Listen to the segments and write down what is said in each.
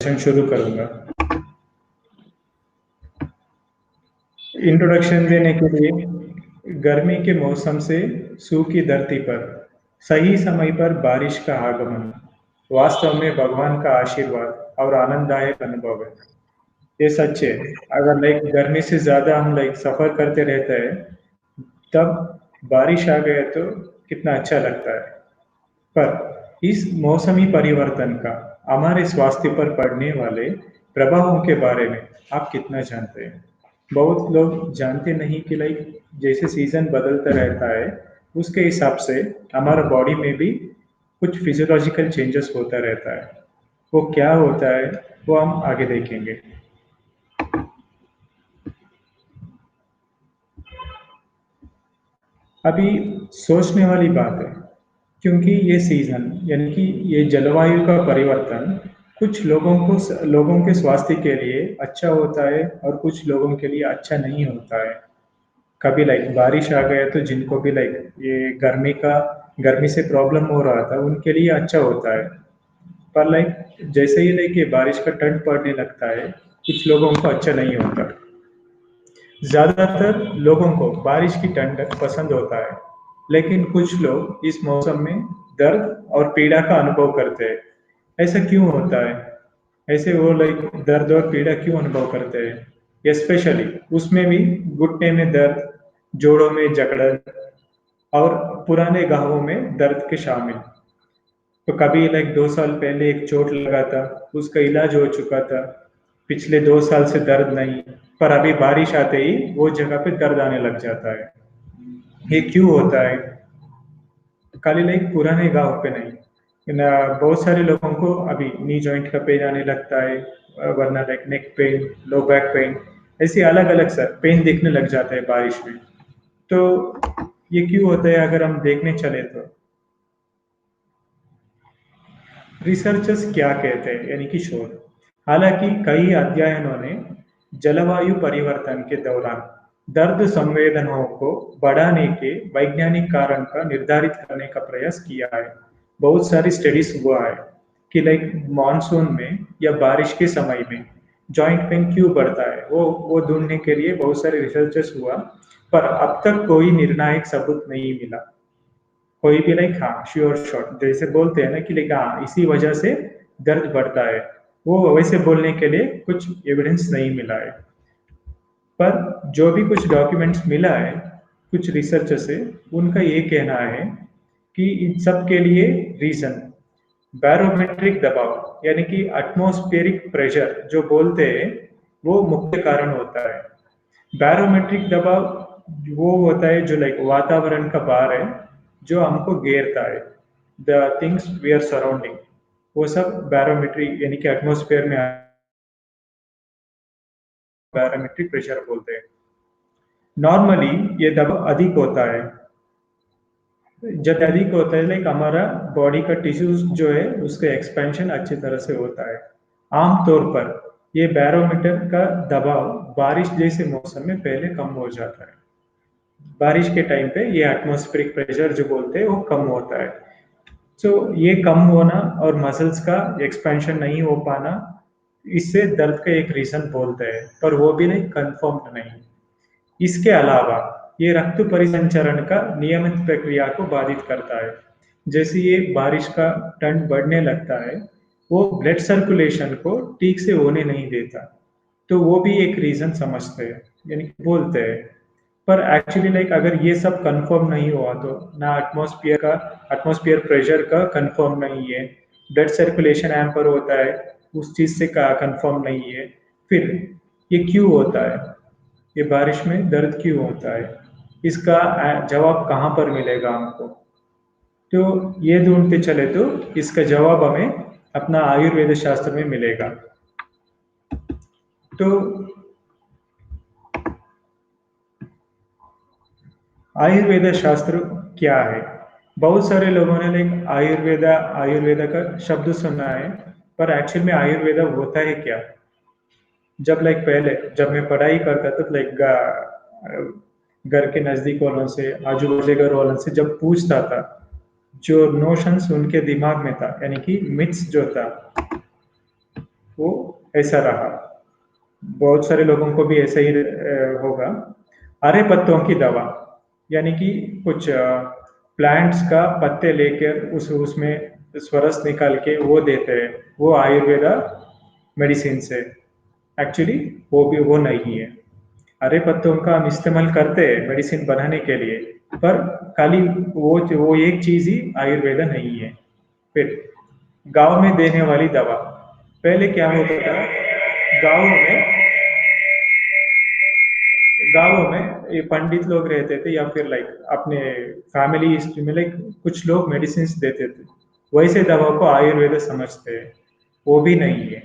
Session शुरू करूंगा। Introduction देने के लिए गर्मी के मौसम से सूखी धरती पर सही समय पर बारिश का आगमन वास्तव में भगवान का आशीर्वाद और आनंददायक अनुभव है। ये सच है। अगर लाइक गर्मी से ज्यादा हम लाइक सफर करते रहते हैं तब बारिश आ गया तो कितना अच्छा लगता है। पर इस मौसमी परिवर्तन का हमारे स्वास्थ्य पर पड़ने वाले प्रभावों के बारे में आप कितना जानते हैं? बहुत लोग जानते नहीं कि लाइक जैसे सीजन बदलता रहता है उसके हिसाब से हमारा बॉडी में भी कुछ फिजियोलॉजिकल चेंजेस होता रहता है। वो क्या होता है वो हम आगे देखेंगे। अभी सोचने वाली बात है क्योंकि ये सीजन यानी कि ये जलवायु का परिवर्तन कुछ लोगों के स्वास्थ्य के लिए अच्छा होता है और कुछ लोगों के लिए अच्छा नहीं होता है। कभी लाइक बारिश आ गया तो जिनको भी लाइक ये गर्मी से प्रॉब्लम हो रहा था उनके लिए अच्छा होता है। पर लाइक जैसे ही लाइक ये बारिश का टर्न पड़ने लगता है कुछ लोगों को अच्छा नहीं होता। ज्यादातर लोगों को बारिश की ठंडक पसंद होता है लेकिन कुछ लोग इस मौसम में दर्द और पीड़ा का अनुभव करते हैं। ऐसा क्यों होता है? ऐसे वो लाइक दर्द और पीड़ा क्यों अनुभव करते हैं? स्पेशली उसमें भी घुटने में दर्द, जोड़ों में जकड़न और पुराने घावों में दर्द के शामिल। तो कभी लाइक 2 साल पहले एक चोट लगा था, उसका इलाज हो चुका था, पिछले 2 साल से दर्द नहीं, पर अभी बारिश आते ही वो जगह पे दर्द आने लग जाता है। ये क्यों होता है? खाली लाइक पुराने घाव पे नहीं, बहुत सारे लोगों को अभी नी जॉइंट का पेन आने लगता है, वरना like neck pain, low back pain, ऐसे अलग अलग सर पेन दिखने लग जाता है बारिश में। तो ये क्यों होता है अगर हम देखने चले तो रिसर्चर्स क्या कहते हैं यानी कि शोध। हालांकि कई अध्ययनों ने जलवायु परिवर्तन के दौरान दर्द संवेदनाओं को बढ़ाने के वैज्ञानिक कारण का निर्धारित करने का प्रयास किया है। बहुत सारी स्टडीज हुआ है कि लाइक मानसून में या बारिश के समय में जॉइंट पेन क्यों बढ़ता है, वो ढूंढने के लिए बहुत सारे रिसर्चर्स हुआ, पर अब तक कोई निर्णायक सबूत नहीं मिला। कोई भी लाइक हाँ श्योर शॉट जैसे बोलते हैं ना कि लाइक हाँ इसी वजह से दर्द बढ़ता है, वो वैसे बोलने के लिए कुछ एविडेंस नहीं मिला है। पर जो भी कुछ डॉक्यूमेंट्स मिला है कुछ रिसर्च से, उनका ये कहना है कि इन सब के लिए रीजन बैरोमेट्रिक दबाव यानी कि एटमॉस्फेरिक प्रेशर जो बोलते हैं वो मुख्य कारण होता है। बैरोमेट्रिक दबाव वो होता है जो लाइक वातावरण का भार है जो हमको घेरता है, the things we are surrounding, वो सब बैरोमेट्रिक यानी कि एटमॉस्फेयर में बैरोमेट्रिक प्रेशर बोलते हैं। नॉर्मली ये दबाव अधिक होता है, जब अधिक होता है लाइक हमारा बॉडी का टिश्यूज जो है उसका एक्सपेंशन अच्छी तरह से होता है। आमतौर पर ये बैरोमीटर का दबाव बारिश जैसे मौसम में पहले कम हो जाता है। बारिश के टाइम पे ये एटमॉस्फेरिक प्रेशर जो बोलते हैं वो कम होता है। सो ये कम होना और मसल्स का एक्सपेंशन नहीं हो पाना इससे दर्द का एक रीजन बोलते हैं, पर वो भी नहीं कंफर्म नहीं। इसके अलावा ये रक्त परिसंचरण का नियमित प्रक्रिया को बाधित करता है। जैसे ये बारिश का टर्न बढ़ने लगता है वो ब्लड सर्कुलेशन को ठीक से होने नहीं देता, तो वो भी एक रीजन समझते हैं यानी कि बोलते हैं। पर एक्चुअली लाइक अगर ये सब कंफर्म नहीं हुआ तो ना एटमॉस्फेयर प्रेशर का कंफर्म नहीं है, ब्लड सर्कुलेशन एम्पर होता है उस चीज से कंफर्म नहीं है, फिर ये क्यों होता है? ये बारिश में दर्द क्यों होता है? इसका जवाब कहाँ पर मिलेगा हमको? तो ये ढूंढते चले तो इसका जवाब हमें अपना आयुर्वेद शास्त्र में मिलेगा। तो आयुर्वेद शास्त्र क्या है? बहुत सारे लोगों ने लाइक आयुर्वेदा का शब्द सुना है, पर एक्चुअल में आयुर्वेदा होता है क्या? जब लाइक पहले जब मैं पढ़ाई करता था लाइक घर के नजदीक वालों से, आजू बाजू घर वालों से जब पूछता था, जो नोशंस उनके दिमाग में था यानी कि मिथ्स जो था वो ऐसा रहा। बहुत सारे लोगों को भी ऐसा ही होगा। हरे पत्तों की दवा, यानी कि कुछ प्लांट्स का पत्ते लेकर उसमें स्वरस निकाल के वो देते हैं, वो आयुर्वेदा मेडिसिन से। एक्चुअली वो नहीं है। हरे पत्तों का हम इस्तेमाल करते हैं मेडिसिन बनाने के लिए, पर खाली वो एक चीज ही आयुर्वेदा नहीं है। फिर गांव में देने वाली दवा, पहले क्या होता था, गाँव में गाँवों में ये पंडित लोग रहते थे या फिर लाइक अपने फैमिली हिस्ट्री में लाइक कुछ लोग मेडिसिन देते थे, वैसे दवा को आयुर्वेद समझते हैं। वो भी नहीं है।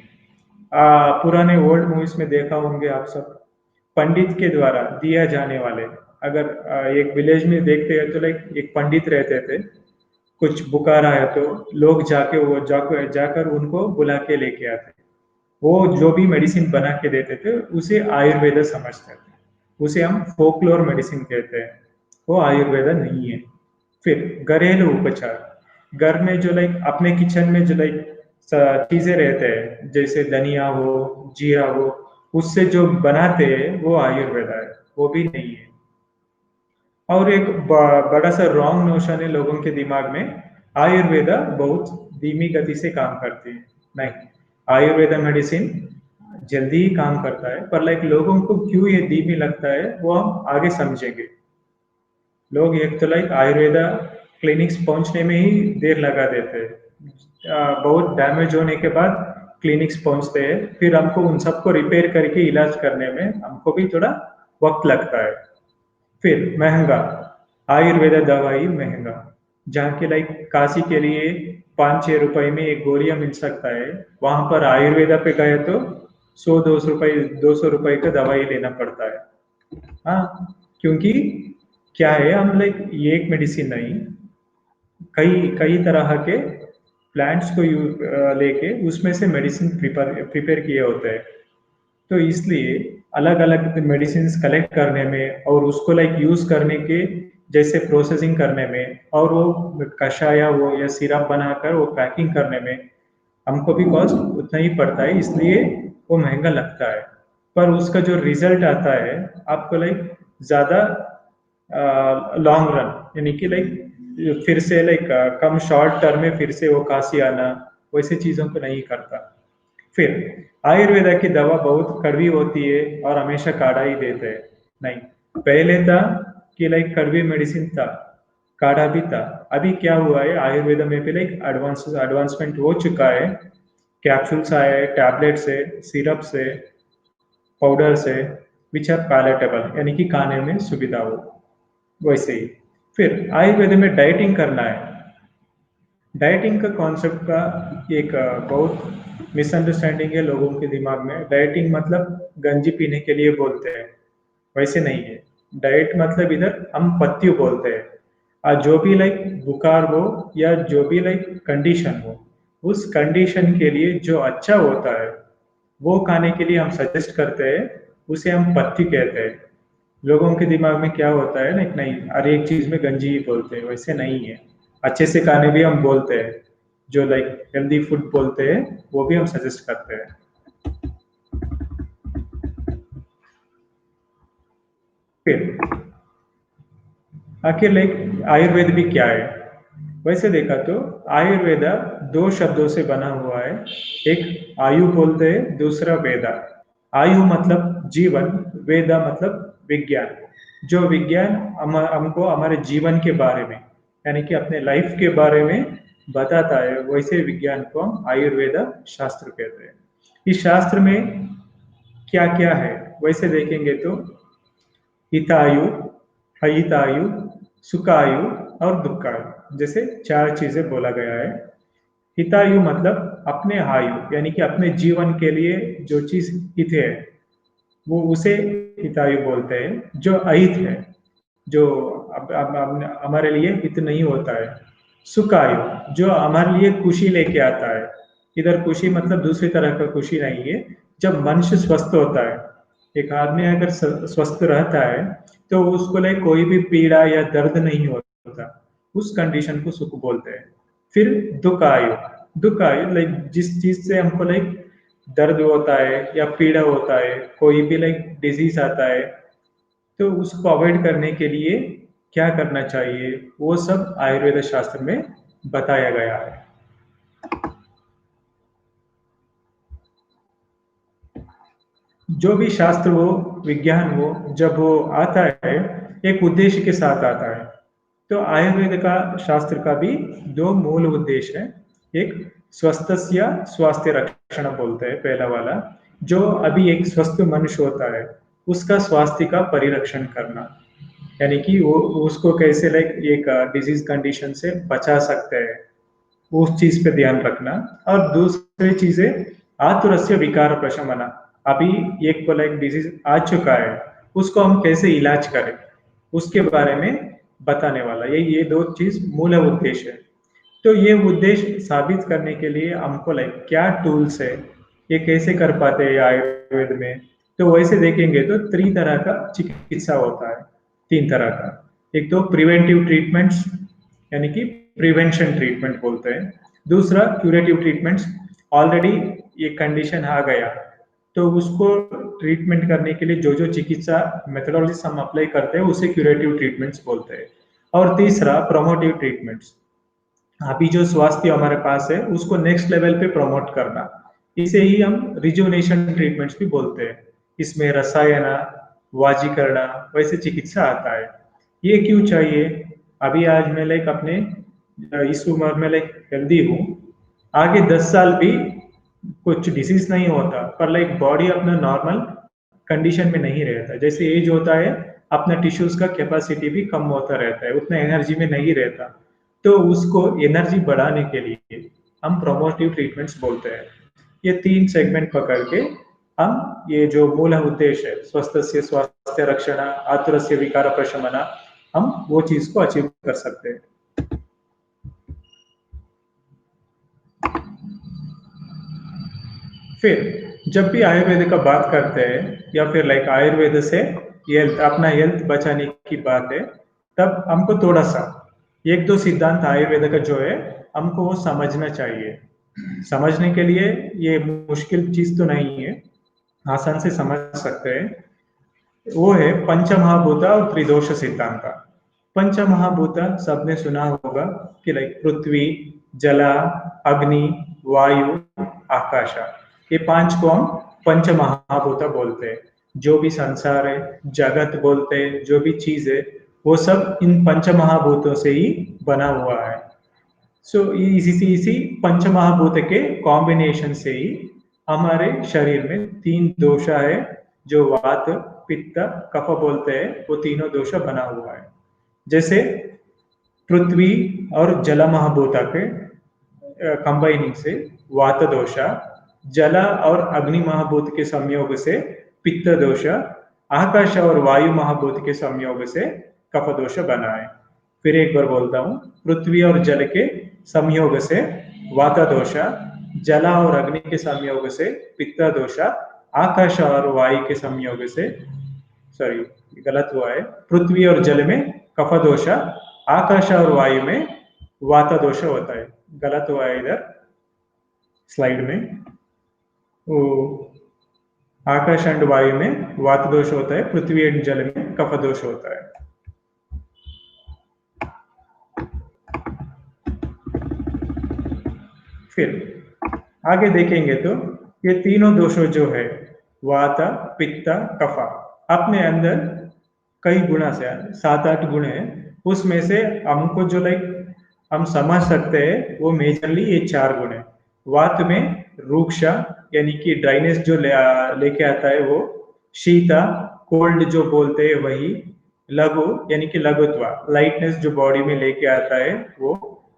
पुराने ओल्ड मूवीज में देखा होंगे आप सब, पंडित के द्वारा दिया जाने वाले, अगर एक विलेज में देखते हैं तो लाइक एक पंडित रहते थे, कुछ बुखार आया तो लोग जाकर उनको बुला के लेके आते, वो जो भी मेडिसिन बना के देते थे उसे आयुर्वेद समझते थे, उसे हम फोकलोर मेडिसिन कहते हैं, वो आयुर्वेद नहीं है। फिर घरेलू उपचार, घर में जो लाइक अपने किचन में जो लाइक चीजें रहते हैं, जैसे धनिया हो, जीरा हो, उससे जो बनाते हैं वो आयुर्वेद है, वो भी नहीं है। और एक बड़ा सा रॉन्ग नोशन है लोगों के दिमाग में, आयुर्वेदा बहुत धीमी गति से काम करती है। नहीं, आयुर्वेदा मेडिसिन जल्दी ही काम करता है, पर लाइक लोगों को क्यों ये धीमी लगता है वो हम आगे समझेंगे। लोग एक तो लाइक आयुर्वेदा क्लिनिक्स पहुंचने में ही देर लगा देते हैं, बहुत डैमेज होने के बाद क्लिनिक्स पहुंचते हैं, फिर हमको उन सबको रिपेयर करके इलाज करने में हमको भी थोड़ा वक्त लगता है। फिर महंगा, आयुर्वेदा दवाई महंगा, जहाँ के लाइक काशी के लिए 5-6 रुपए में एक गोलियां मिल सकता है, वहां पर आयुर्वेदा पे गए तो 100-200 रुपए का दवाई लेना पड़ता है। हाँ, क्योंकि क्या है, हम लाइक ये एक मेडिसिन नहीं, कई कई तरह के प्लांट्स को लेके उसमें से मेडिसिन प्रिपेयर प्रिपेयर किए होते हैं। तो इसलिए अलग अलग मेडिसिन कलेक्ट करने में और उसको लाइक यूज करने के जैसे प्रोसेसिंग करने में, और वो कषाय वो या सिरप बनाकर वो पैकिंग करने में हमको भी कॉस्ट उतना ही पड़ता है, इसलिए वो महंगा लगता है। पर उसका जो रिजल्ट आता है आपको लाइक ज्यादा लॉन्ग रन, यानी कि लाइक फिर से लाइक कम शॉर्ट टर्म में फिर से वो काशी आना, वैसे चीजों को नहीं करता। फिर आयुर्वेदा की दवा बहुत कड़वी होती है और हमेशा काढ़ा ही देते हैं। नहीं, पहले था कि लाइक कड़वी मेडिसिन था, काढ़ा भी था। अभी क्या हुआ है, आयुर्वेदा में भी लाइक एडवांसमेंट हो चुका है, कैप्सूल्स आए, टैबलेट्स है, सिरप्स है, पाउडर्स है, विच आर पैलेटेबल, यानी कि खाने में सुविधा हो। वैसे ही फिर आयुर्वेद में डाइटिंग करना है। डाइटिंग का कॉन्सेप्ट का एक बहुत मिसअंडरस्टैंडिंग है लोगों के दिमाग में। डाइटिंग मतलब गंजी पीने के लिए बोलते हैं, वैसे नहीं है। डाइट मतलब इधर हम पत्तियों बोलते हैं। जो भी लाइक बुखार हो या जो भी लाइक कंडीशन हो, उस कंडीशन के लिए जो अच्छा होता है वो खाने के लिए हम सजेस्ट करते हैं, उसे हम पथ्य कहते हैं। लोगों के दिमाग में क्या होता है ना, नहीं हर एक चीज में गंजी ही बोलते हैं, वैसे नहीं है। अच्छे से खाने भी हम बोलते हैं, जो लाइक हेल्दी फूड बोलते हैं वो भी हम सजेस्ट करते हैं। फिर आखिर लाइक आयुर्वेद भी क्या है, वैसे देखा तो आयुर्वेदा दो शब्दों से बना हुआ है। एक आयु बोलते हैं, दूसरा वेदा। आयु मतलब जीवन, वेदा मतलब विज्ञान। जो विज्ञान हमको हमारे जीवन के बारे में, यानी कि अपने लाइफ के बारे में बताता है, वैसे विज्ञान को हम आयुर्वेदा शास्त्र कहते हैं। इस शास्त्र में क्या क्या है, वैसे देखेंगे तो हितायु, हितायु, सुखायु और दुखायु, जैसे चार चीजें बोला गया है। हितायु मतलब अपने आयु, यानी कि अपने जीवन के लिए जो चीज हित है वो उसे हितायु बोलते हैं। जो अहित है, जो अब हमारे लिए हित नहीं होता है। सुखायु जो हमारे लिए खुशी लेके आता है। इधर खुशी मतलब दूसरी तरह का खुशी नहीं है, जब मनुष्य स्वस्थ होता है। एक आदमी अगर स्वस्थ रहता है तो उसको लाइक कोई भी पीड़ा या दर्द नहीं होता, उस कंडीशन को सुख बोलते हैं। फिर दुख आयु, दुख आयु लाइक जिस चीज से हमको लाइक दर्द होता है या पीड़ा होता है, कोई भी लाइक डिजीज आता है, तो उसको अवॉइड करने के लिए क्या करना चाहिए, वो सब आयुर्वेद शास्त्र में बताया गया है। जो भी शास्त्र हो, विज्ञान हो, जब वो आता है एक उद्देश्य के साथ आता है। तो आयुर्वेद का शास्त्र का भी दो मूल उद्देश्य है। एक स्वस्थस्य स्वास्थ्य रक्षण बोलते हैं पहला वाला, जो अभी एक स्वस्थ मनुष्य होता है उसका स्वास्थ्य का परिरक्षण करना, यानी कि वो उसको कैसे लाइक एक डिजीज कंडीशन से बचा सकते हैं, उस चीज पे ध्यान रखना। और दूसरी चीजें आतुरस्य विकार प्रशमना, अभी एक को लाइक डिजीज आ चुका है उसको हम कैसे इलाज करें उसके बारे में बताने वाला, ये दो चीज मूल उद्देश्य है। तो ये उद्देश्य साबित करने के लिए हमको लाइक क्या टूल्स है, ये कैसे कर पाते हैं आयुर्वेद में, तो वैसे देखेंगे तो तीन तरह का चिकित्सा होता है, तीन तरह का। एक तो प्रिवेंटिव ट्रीटमेंट्स, यानी कि प्रिवेंशन ट्रीटमेंट बोलते हैं। दूसरा क्यूरेटिव ट्रीटमेंट्स, ऑलरेडी ये कंडीशन आ गया तो उसको ट्रीटमेंट करने के लिए जो जो चिकित्सा मेथोडोलॉजी हम अप्लाई करते हैं उसे क्यूरेटिव ट्रीटमेंट्स बोलते हैं। और तीसरा प्रोमोटिव ट्रीटमेंट्स, अभी जो स्वास्थ्य हमारे पास है उसको नेक्स्ट लेवल पे प्रमोट करना, इसे ही हम रिजुवनेशन ट्रीटमेंट्स भी बोलते हैं। इसमें रसायन, वाजीकरण, वैसे चिकित्सा आता है। ये क्यों चाहिए? अभी आज मैं लाइक अपने इस उम्र में लाइक हेल्दी हूँ, आगे 10 साल भी कुछ डिसीज नहीं होता, पर लाइक बॉडी अपना नॉर्मल कंडीशन में नहीं रहता। जैसे एज होता है अपना टिश्यूज का कैपेसिटी भी कम होता रहता है, उतना एनर्जी में नहीं रहता, तो उसको एनर्जी बढ़ाने के लिए हम प्रोमोटिव ट्रीटमेंट्स बोलते हैं। ये तीन सेगमेंट पकड़ के हम ये जो मूल उद्देश्य है स्वस्थ से स्वास्थ्य रक्षण आतुर से विकार प्रशमन, हम वो चीज को अचीव कर सकते हैं। फिर जब भी आयुर्वेद का बात करते हैं या फिर लाइक आयुर्वेद से हेल्थ अपना हेल्थ बचाने की बात है, तब हमको थोड़ा सा एक दो सिद्धांत आयुर्वेद का जो है हमको वो समझना चाहिए। समझने के लिए ये मुश्किल चीज तो नहीं है, आसान से समझ सकते हैं। वो है पंचमहाभूत और त्रिदोष सिद्धांत। पंचमहाभूत सबने सुना होगा कि लाइक पृथ्वी, जला, अग्नि, वायु, आकाश, ये पांच को हम पंचमहाभूत बोलते हैं। जो भी संसार है, जगत बोलते हैं, जो भी चीज है वो सब इन पंचमहाभूतों से ही बना हुआ है। सो इसी पंचमहाभूत के कॉम्बिनेशन से ही हमारे शरीर में तीन दोषा है, जो वात, पित्त, कफ बोलते हैं, वो तीनों दोषा बना हुआ है। जैसे पृथ्वी और जल महाभूता के कंबाइनिंग से वात दोषा, जल और अग्नि महाभूत के संयोग से पित्त दोष, आकाश और वायु महाभूत के संयोग से कफ दोष बना है। फिर एक बार बोलता हूँ, पृथ्वी और जल के संयोग से वात दोष, जल और अग्नि के संयोग से पित्त दोष, आकाश और वायु के संयोग से, सॉरी गलत हुआ है, पृथ्वी और जल में कफ दोष, आकाश और वायु में वात दोष होता है। गलत हुआ है इधर स्लाइड में, वो आकाश एंड वायु में वात दोष होता है, पृथ्वी एंड जल में कफ दोष होता है। फिर आगे देखेंगे तो ये तीनों दोषों जो है वात, पित्त, कफ, अपने अंदर कई गुणा से 7-8 गुण है, उसमें से हमको जो लाइक हम समझ सकते हैं वो मेजरली ये 4 गुण है। वात में रूक्षा यानी कि ड्राइनेस जो लेके आता है वो, शीता कोल्ड जो बोलते हैं वही, लघु यानी कि लघुत्व लाइटनेस जो बॉडी में लेके आता है वो,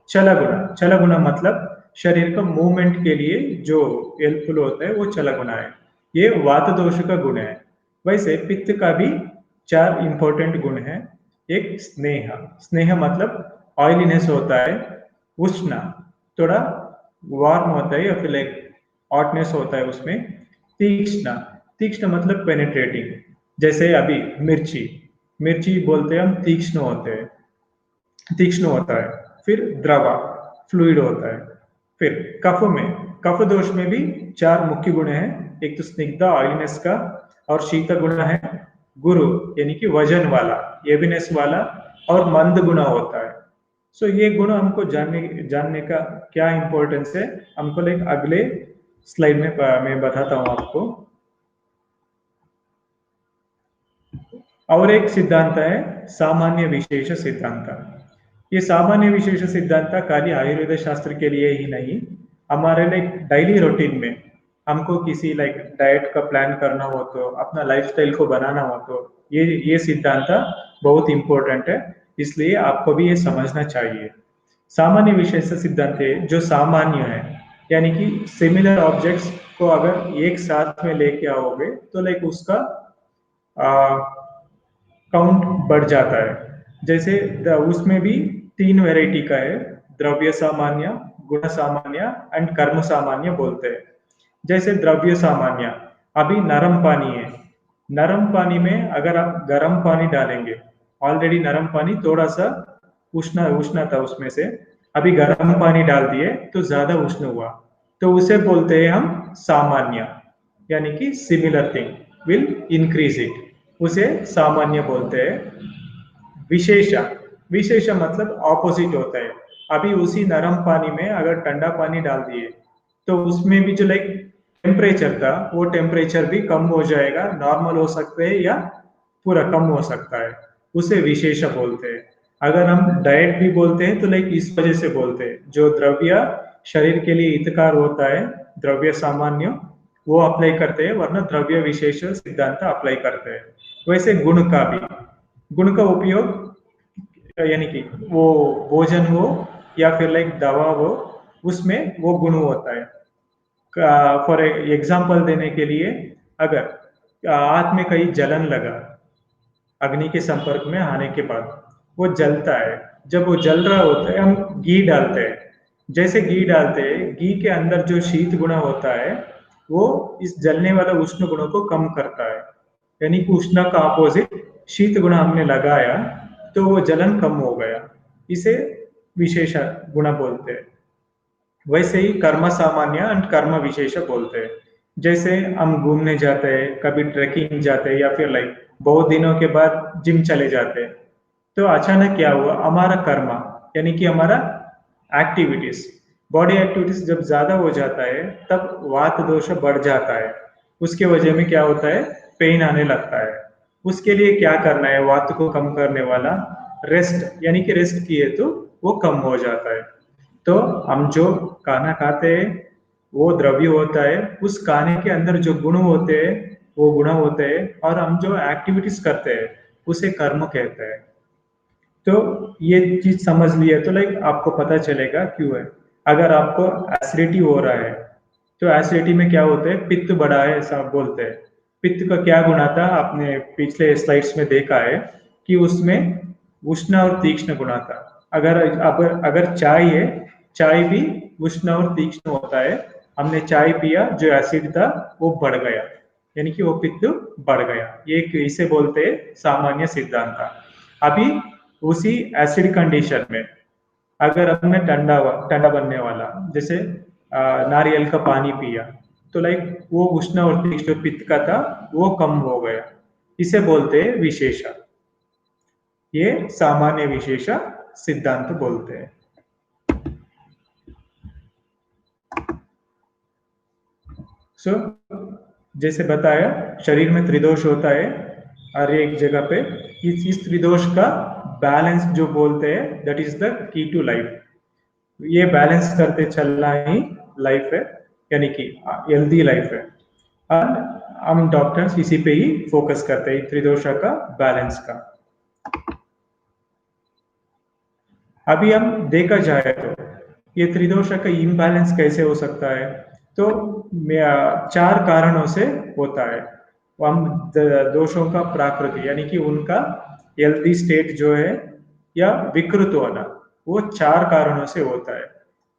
चला गुणा, चला गुणा मतलब शरीर का मूवमेंट के लिए जो हेल्पफुल होता है वो चला गुणा है, ये वात दोष का गुण है। वैसे पित्त का भी 4 इंपॉर्टेंट गुण है। एक स्नेह, स्नेह मतलब ऑयलीनेस होता है, उष्ण थोड़ा वार्म होता है या फिर लाइक हॉटनेस होता है उसमें, तीक्ष्ण, तीक्ष्ण मतलब पेनिट्रेटिंग, जैसे अभी मिर्ची, मिर्ची बोलते हैं हम तीक्ष्ण होते हैं, तीक्ष्ण होता है। फिर द्रवा फ्लूइड होता है। फिर कफ में, कफ दोष में भी 4 मुख्य गुण हैं। एक तो स्निग्धा ऑयलीनेस का, और शीत गुण है गुरु यानी कि वजन वाला, हेवीनेस वाला, और मंद गुण होता है। सो ये गुण हमको जानने का क्या इंपॉर्टेंस है, हमको लाइक अगले स्लाइड में मैं बताता हूं आपको। और एक सिद्धांत है सामान्य विशेष सिद्धांत। ये सामान्य विशेष सिद्धांत खाली आयुर्वेद शास्त्र के लिए ही नहीं, हमारे लाइक डेली रूटीन में हमको किसी लाइक डाइट का प्लान करना हो, तो अपना लाइफस्टाइल को बनाना हो, तो ये सिद्धांत बहुत इंपॉर्टेंट है, इसलिए आपको भी ये समझना चाहिए। सामान्य विशेष सिद्धांत है जो सामान्य है, यानी कि सिमिलर ऑब्जेक्ट्स को अगर एक साथ में लेके आओगे तो लाइक उसका काउंट बढ़ जाता है। जैसे उसमें भी 3 वैरायटी का है, द्रव्य सामान्य, गुण सामान्य एंड कर्म सामान्य बोलते हैं। जैसे द्रव्य सामान्य, अभी नरम पानी है, नरम पानी में अगर आप गर्म पानी डालेंगे, ऑलरेडी नरम पानी थोड़ा सा उष्ण था उसमें से, अभी गर्म पानी डाल दिए तो ज्यादा उष्ण हुआ, तो उसे बोलते हैं हम सामान्य, यानी कि similar thing will increase it, उसे सामान्य बोलते हैं। विशेष, विशेष मतलब ऑपोजिट होता है। अभी उसी नरम पानी में अगर ठंडा पानी डाल दिए तो उसमें भी जो लाइक टेम्परेचर था वो टेम्परेचर भी कम हो जाएगा, नॉर्मल हो सकता है या पूरा कम हो सकता है, उसे विशेष बोलते हैं। अगर हम डाइट भी बोलते हैं तो लाइक इस वजह से बोलते हैं, जो द्रव्य शरीर के लिए हितकार होता है द्रव्य सामान्य वो अप्लाई करते हैं, वरना द्रव्य विशेष सिद्धांत अप्लाई करते हैं। वैसे गुण का भी, गुण का उपयोग यानी कि वो भोजन हो या फिर लाइक दवा हो, उसमें वो गुण होता है। फॉर एग्जाम्पल देने के लिए, अगर हाथ में कहीं जलन लगा अग्नि के संपर्क में आने के बाद, वो जलता है, जब वो जल रहा होता है हम घी डालते हैं, जैसे घी डालते हैं घी के अंदर जो शीत गुण होता है वो इस जलने वाला उष्ण गुणों को कम करता है, यानी कि उष्ण का अपोजिट शीत गुण हमने लगाया तो वो जलन कम हो गया, इसे विशेष गुण बोलते हैं। वैसे ही कर्म सामान्य एंड कर्म विशेष बोलते हैं। जैसे हम घूमने जाते हैं, कभी ट्रैकिंग जाते हैं, या फिर लाइक बहुत दिनों के बाद जिम चले जाते हैं, तो अचानक क्या हुआ, हमारा कर्म यानी कि हमारा एक्टिविटीज, बॉडी एक्टिविटीज जब ज्यादा हो जाता है तब वात दोष बढ़ जाता है, उसके वजह में क्या होता है, पेन आने लगता है। उसके लिए क्या करना है, वात को कम करने वाला रेस्ट, यानी कि रेस्ट किए तो वो कम हो जाता है। तो हम जो खाना खाते हैं वो द्रव्य होता है, उस खाने के अंदर जो गुण होते हैं वो गुण होते हैं, और हम जो एक्टिविटीज करते हैं उसे कर्म कहते हैं। तो ये चीज समझ लिया तो लाइक आपको पता चलेगा क्यों है। अगर आपको एसिडिटी हो रहा है तो एसिडिटी में क्या होता है, पित्त बढ़ा है ऐसा बोलते हैं। पित्त का क्या गुण था, आपने पिछले स्लाइड्स में देखा है कि उसमें उष्ण और तीक्ष्ण गुण था। अगर चाय है, चाय भी उष्ण और तीक्ष्ण होता है, हमने चाय पिया जो एसिड था वो बढ़ गया, यानी कि वो पित्त बढ़ गया, ये इसे बोलते हैं सामान्य सिद्धांत। अभी उसी एसिड कंडीशन में अगर हमने ठंडा बनने वाला जैसे नारियल का पानी पिया तो लाइक वो उष्ण और तीक्ष्ण पित्त का था वो कम हो गया, इसे बोलते हैं विशेषा, ये सामान्य विशेषा सिद्धांत बोलते हैं। सो जैसे बताया शरीर में त्रिदोष होता है हर एक जगह पे, इस त्रिदोष का बैलेंस जो बोलते हैं that is the key to life, ये बैलेंस करते चलना ही लाइफ है, यानी कि हेल्दी लाइफ है। और हम डॉक्टर्स इसी पे ही फोकस करते हैं त्रिदोष का बैलेंस का। अभी हम देखा जाए तो ये त्रिदोष का इम्बैलेंस कैसे हो सकता है, तो 4 कारणों से होता है। हम दोषों का प्राकृति यानी कि उनका हेल्दी स्टेट जो है या विकृत होना, वो 4 कारणों से होता है।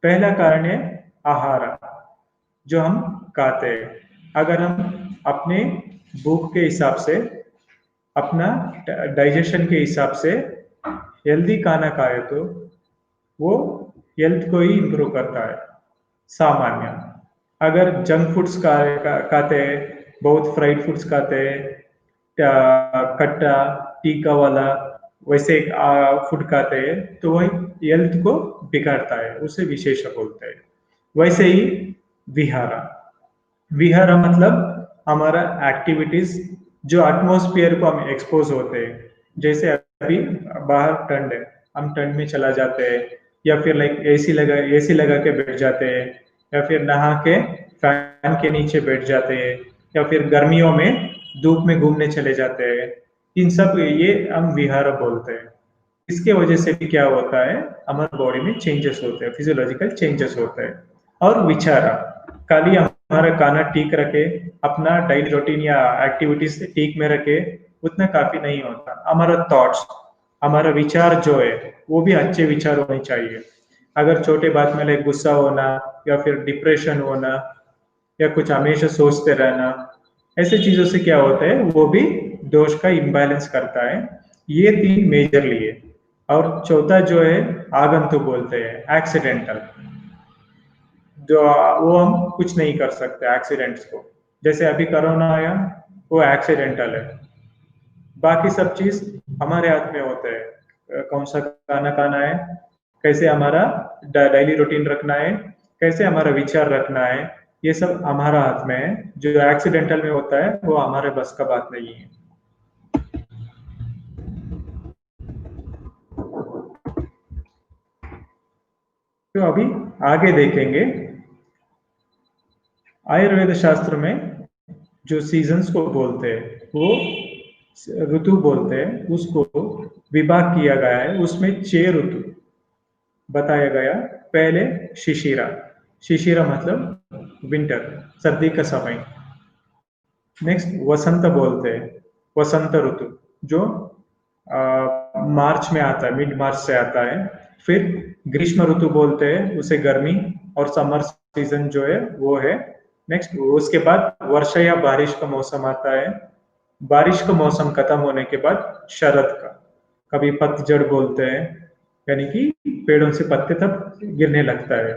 पहला कारण है आहार, जो हम खाते हैं। अगर हम अपने भूख के हिसाब से, अपना डाइजेशन के हिसाब से हेल्दी खाना खाए तो वो हेल्थ को ही इंप्रूव करता है, सामान्य। अगर जंक फूड्स खाते हैं, बहुत फ्राइड फूड्स खाते हैं, खट्टा तीखा वाला वैसे फूड खाते हैं, तो वही हेल्थ को बिगाड़ता है, उसे विशेष बोलते हैं। वैसे ही विहारा, विहारा मतलब हमारा एक्टिविटीज जो एटमॉस्फेयर को हम एक्सपोज होते हैं, जैसे अभी बाहर ठंड है, हम ठंड में चला जाते हैं, या फिर लाइक एसी लगा के बैठ जाते हैं, या फिर नहा के फैन के नीचे बैठ जाते हैं, या फिर गर्मियों में धूप में घूमने चले जाते हैं। इन सब ये हम विहार बोलते हैं। इसके वजह से भी क्या होता है, हमारे बॉडी में चेंजेस होते हैं, फिजियोलॉजिकल चेंजेस होते हैं। और विचारा, खाली हमारा खाना ठीक रखे, अपना डेली रूटीन या एक्टिविटीज ठीक में रखे, उतना काफी नहीं होता। हमारा थॉट्स, हमारा विचार जो है वो भी अच्छे विचार होने चाहिए। अगर छोटे बात में लाइक गुस्सा होना, या फिर डिप्रेशन होना, या कुछ हमेशा सोचते रहना, ऐसे चीजों से क्या होता है, वो भी दोष का इम्बैलेंस करता है। ये तीन मेजर लिए। और चौथा जो है आगंतुक बोलते हैं, एक्सीडेंटल, जो वो हम कुछ नहीं कर सकते एक्सीडेंट्स को। जैसे अभी कोरोना आया, वो एक्सीडेंटल है। बाकी सब चीज हमारे हाथ में होते हैं, कौन सा खाना खाना है, कैसे हमारा डेली रूटीन रखना है, कैसे हमारा विचार रखना है, ये सब हमारा हाथ में है। जो एक्सीडेंटल में होता है वो हमारे बस का बात नहीं है। तो अभी आगे देखेंगे, आयुर्वेद शास्त्र में जो सीजन्स को बोलते हैं, वो ऋतु बोलते हैं, उसको विभाग किया गया है। उसमें 6 ऋतु बताया गया। पहले शिशिरा, शिशिरा मतलब विंटर, सर्दी का समय। नेक्स्ट वसंत बोलते हैं, वसंत ऋतु, जो मार्च में आता है, मिड मार्च से आता है। फिर ग्रीष्म ऋतु बोलते हैं उसे, गर्मी और समर सीजन जो है वो है। नेक्स्ट उसके बाद वर्षा या बारिश का मौसम आता है। बारिश का मौसम खत्म होने के बाद शरद का, कभी पतझड़ बोलते हैं, यानी कि पेड़ों से पत्ते तब गिरने लगता है।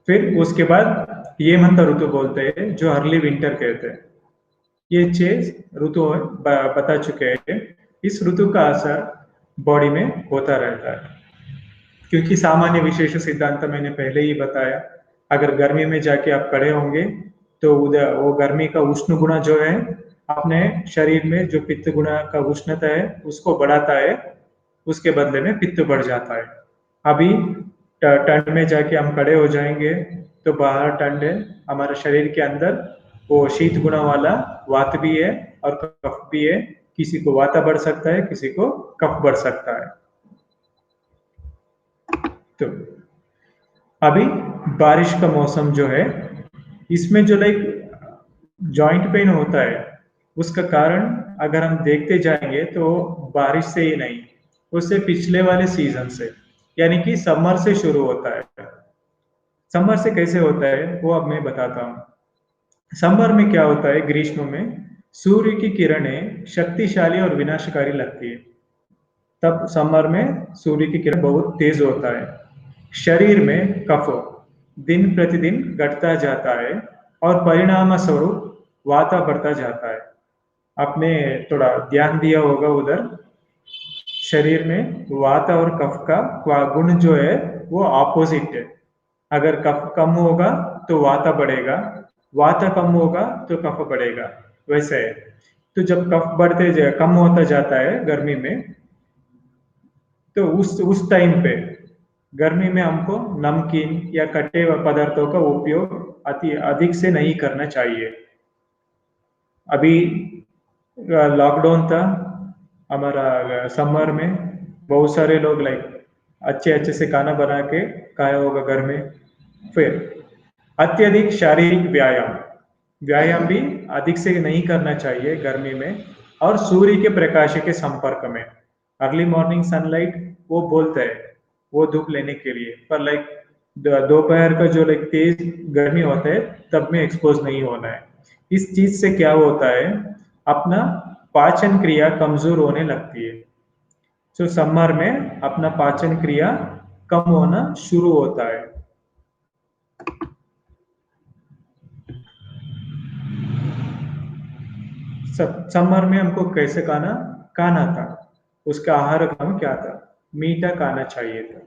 फिर उसके बाद हेमंत ऋतु बोलते हैं, जो अर्ली विंटर कहते हैं। ये 6 ऋतु बता चुके हैं। इस ऋतु का असर बॉडी में होता रहता है, क्योंकि सामान्य विशेष सिद्धांत मैंने पहले ही बताया। अगर गर्मी में जाके आप खड़े होंगे, तो उधर वो गर्मी का उष्ण गुण जो है अपने शरीर में, जो पित्त गुण का उष्णता है उसको बढ़ाता है, उसके बदले में पित्त बढ़ जाता है। अभी ठंड में जाके हम खड़े हो जाएंगे, तो बाहर ठंड है, हमारे शरीर के अंदर वो शीत गुण वाला वात भी है और कफ भी है। किसी को वाता बढ़ सकता है, किसी को कफ बढ़ सकता है। तो अभी बारिश का मौसम जो है, इसमें जो लाइक जॉइंट पेन होता है, उसका कारण अगर हम देखते जाएंगे तो बारिश से ही नहीं, उससे पिछले वाले सीजन से, यानी कि समर से शुरू होता है। समर से कैसे होता है वो अब मैं बताता हूँ। समर में क्या होता है, ग्रीष्म में सूर्य की किरणें शक्तिशाली और विनाशकारी लगती है। तब समर में सूर्य की किरण बहुत तेज होता है। शरीर में कफ दिन प्रतिदिन घटता जाता है, और परिणाम स्वरूप वाता बढ़ता जाता है। आपने थोड़ा ध्यान दिया होगा उधर, शरीर में वात और कफ का गुण जो है वो ऑपोजिट है। अगर कफ कम होगा तो वाता बढ़ेगा, वाता कम होगा तो कफ बढ़ेगा, वैसे है। तो जब कफ कम होता जाता है गर्मी में, तो उस टाइम पे गर्मी में हमको नमकीन या खट्टे पदार्थों का उपयोग अति अधिक से नहीं करना चाहिए। अभी लॉकडाउन था हमारा, समर में बहुत सारे लोग लाइक अच्छे अच्छे से खाना बना के खाया होगा घर में। फिर अत्यधिक शारीरिक व्यायाम, व्यायाम भी अधिक से नहीं करना चाहिए गर्मी में, और सूर्य के प्रकाश के संपर्क में। अर्ली मॉर्निंग सनलाइट वो बोलते हैं वो धूप लेने के लिए, पर लाइक दोपहर का जो लाइक तेज गर्मी होता है तब में एक्सपोज नहीं होना है। इस चीज से क्या होता है, अपना पाचन क्रिया कमजोर होने लगती है। तो समर में अपना पाचन क्रिया कम होना शुरू होता है। समर में हमको कैसे खाना था, उसका आहार क्रम क्या था? मीठा खाना चाहिए था।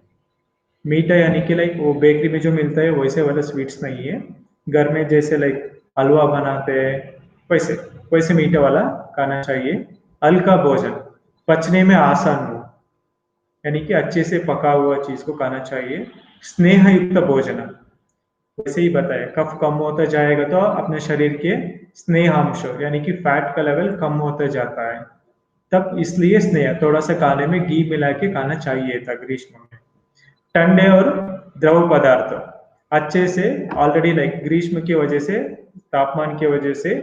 मीठा यानी कि लाइक वो बेकरी में जो मिलता है वैसे वाला स्वीट्स नहीं है, घर में जैसे लाइक हलवा बनाते हैं वैसे वैसे मीठा वाला खाना चाहिए। हल्का भोजन, पचने में आसान हो, यानी कि अच्छे से पका हुआ चीज को खाना चाहिए। स्नेह युक्त भोजन, वैसे ही बताया, कफ कम होता जाएगा तो अपने शरीर के स्नेहांश यानी कि फैट का लेवल कम होता जाता है, तब इसलिए स्नेह थोड़ा सा खाने में घी मिला के खाना चाहिए था ग्रीष्म में। ठंडे और द्रव पदार्थ अच्छे से, ऑलरेडी लाइक ग्रीष्म की वजह से, तापमान की वजह से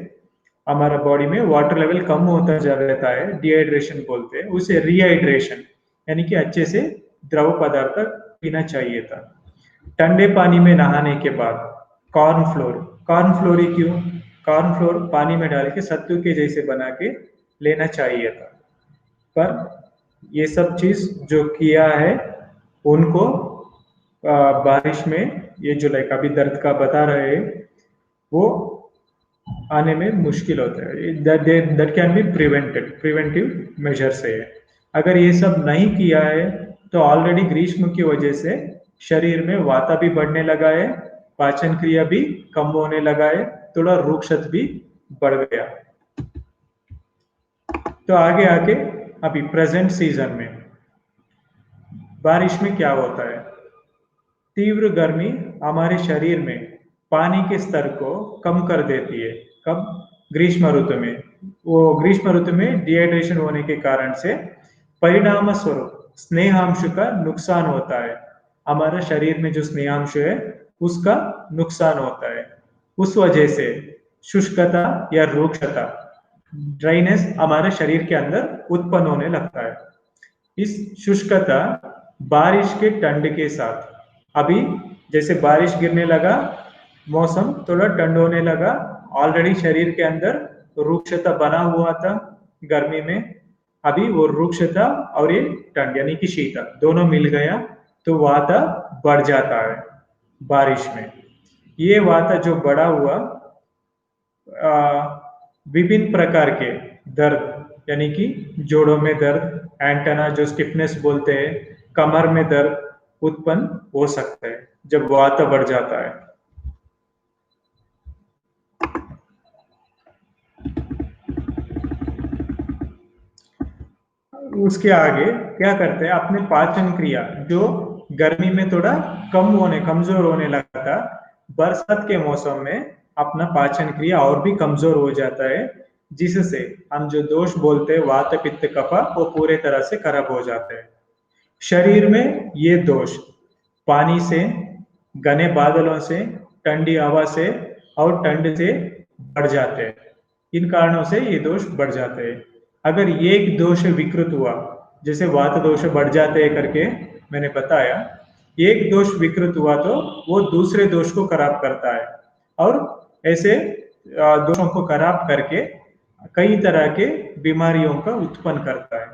हमारा बॉडी में वाटर लेवल कम होता जा रहता है, डिहाइड्रेशन बोलते हैं उसे, रिहाइड्रेशन यानी कि अच्छे से द्रव पदार्थ पीना चाहिए था। ठंडे पानी में नहाने के बाद कॉर्नफ्लोर, कॉर्नफ्लोर ही क्यों, कॉर्नफ्लोर पानी में डाल के सत्तू के जैसे बना के लेना चाहिए था। पर ये सब चीज जो किया है उनको बारिश में ये जो लाइक अभी दर्द का बता रहे हैं वो आने में मुश्किल होता है। That can be prevented, preventive measure से है। अगर ये सब नहीं किया है तो ऑलरेडी ग्रीष्म की वजह से शरीर में वाता भी बढ़ने लगा है, पाचन क्रिया भी कम होने लगा है, थोड़ा रोगशत भी बढ़ गया। तो आगे आगे अभी प्रेजेंट सीजन में बारिश में क्या होता है? तीव्र गर्मी हमारे शरीर में पानी के स्तर को कम कर देती है। कब? ग्रीष्म ऋतु में। वो ग्रीष्म ऋतु में डिहाइड्रेशन होने के कारण से परिणाम स्वरूप स्नेहांश का नुकसान होता है। हमारे शरीर में जो स्नेहांश है उसका नुकसान होता है। उस वजह से शुष्कता या रुक्षता, ड्राइनेस हमारे शरीर के अंदर उत्पन्न होने लगता है। इस शुष्कता बारिश के ठंड के साथ, अभी जैसे बारिश गिरने लगा, मौसम थोड़ा ठंड होने लगा, ऑलरेडी शरीर के अंदर रुक्षता बना हुआ था गर्मी में, अभी वो रुक्षता और ये ठंड यानी कि शीतल दोनों मिल गया तो वाता बढ़ जाता है बारिश में। ये वाता जो बढ़ा हुआ विभिन्न प्रकार के दर्द यानी कि जोड़ों में दर्द, एंटेना जो स्टिफनेस बोलते हैं, कमर में दर्द उत्पन्न हो सकता है जब वाता बढ़ जाता है। उसके आगे क्या करते हैं, अपने पाचन क्रिया जो गर्मी में थोड़ा कमजोर होने लगा था, बरसात के मौसम में अपना पाचन क्रिया और भी कमजोर हो जाता है, जिससे हम जो दोष बोलते हैं वात पित्त कफा वो पूरे तरह से खराब हो जाते हैं। शरीर में ये दोष पानी से, घने बादलों से, ठंडी हवा से और ठंड से बढ़ जाते हैं। इन कारणों से ये दोष बढ़ जाते हैं। अगर ये एक दोष विकृत हुआ, जैसे वात दोष बढ़ जाते हैं करके मैंने बताया, एक दोष विकृत हुआ तो वो दूसरे दोष को खराब करता है और ऐसे दोषों को खराब करके कई तरह के बीमारियों का उत्पन्न करता है।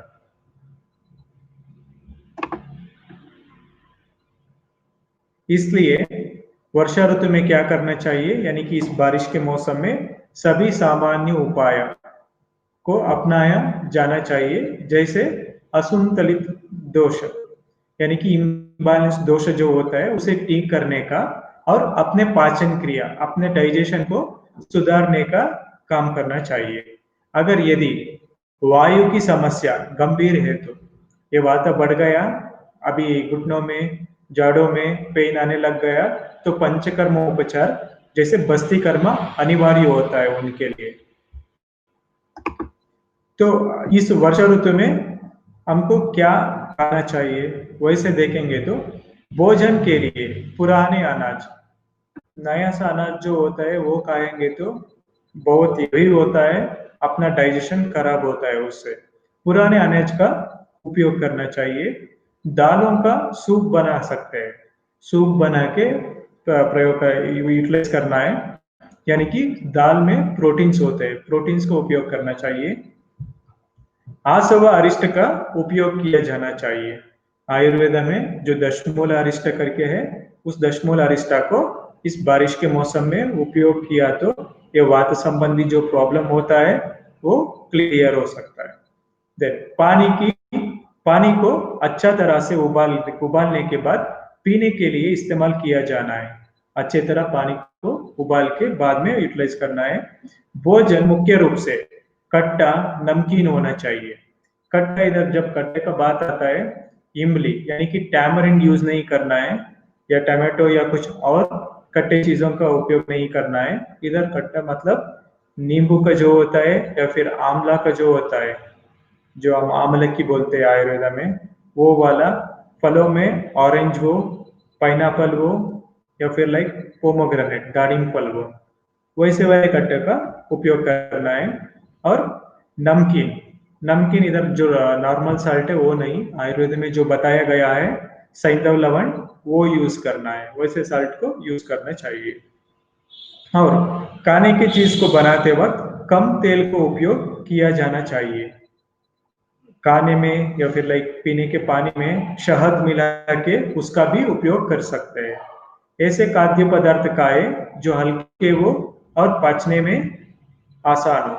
इसलिए वर्षा ऋतु में क्या करना चाहिए, यानी कि इस बारिश के मौसम में सभी सामान्य उपाय को अपनाया जाना चाहिए, जैसे असंतुलित दोष यानी कि इम्बैलेंस दोष जो होता है उसे ठीक करने का और अपने पाचन क्रिया, अपने डाइजेशन को सुधारने का काम करना चाहिए। अगर यदि वायु की समस्या गंभीर है तो ये वाता बढ़ गया, अभी घुटनों में, जाड़ों में पेन आने लग गया, तो पंचकर्म उपचार जैसे बस्ती कर्मा अनिवार्य होता है उनके लिए। तो इस वर्षा ऋतु में हमको क्या खाना चाहिए, वैसे देखेंगे तो भोजन के लिए पुराने अनाज, नया सा अनाज जो होता है वो खाएंगे तो बहुत यही होता है, अपना डाइजेशन खराब होता है उससे। पुराने अनाज का उपयोग करना चाहिए। दालों का सूप बना सकते हैं, सूप बना के प्रयोग यूटिलाइज करना है, यानी कि दाल में प्रोटीन्स होते हैं, प्रोटीन्स का उपयोग करना चाहिए। आसव अरिष्ट का उपयोग किया जाना चाहिए। आयुर्वेद में जो दशमूल अरिष्ट करके है, उस दशमूल अरिष्टा को इस बारिश के मौसम में उपयोग किया तो ये वात संबंधी जो प्रॉब्लम होता है वो क्लियर हो सकता है। देन पानी को अच्छा तरह से उबालने के बाद पीने के लिए इस्तेमाल किया जाना है। अच्छे तरह पानी को उबाल के बाद में यूटिलाइज करना है। भोजन मुख्य रूप से खट्टा नमकीन होना चाहिए। खट्टा, इधर जब खट्टे का बात आता है, इमली यानी कि टैमरिंड यूज नहीं करना है, या टमाटो या कुछ और खट्टे चीजों का उपयोग नहीं करना है। इधर खट्टा मतलब नींबू का जो होता है या फिर आंवला का जो होता है, जो हम आमलकी बोलते हैं आयुर्वेदा में, वो वाला। फलों में ऑरेंज हो, पाइनएप्पल हो, या फिर लाइक पोमोग्रेनेट दारिम फल हो, वैसे वाले खट्टे का उपयोग करना है। और नमकीन नमकीन इधर जो नॉर्मल साल्ट है वो नहीं, आयुर्वेद में जो बताया गया है सैंधव लवण, वो यूज करना है, वैसे साल्ट को यूज करना चाहिए। और खाने की चीज को बनाते वक्त कम तेल को उपयोग किया जाना चाहिए। खाने में या फिर लाइक पीने के पानी में शहद मिला के उसका भी उपयोग कर सकते हैं। ऐसे खाद्य पदार्थ खाएं जो हल्के हो और पचने में आसान हो।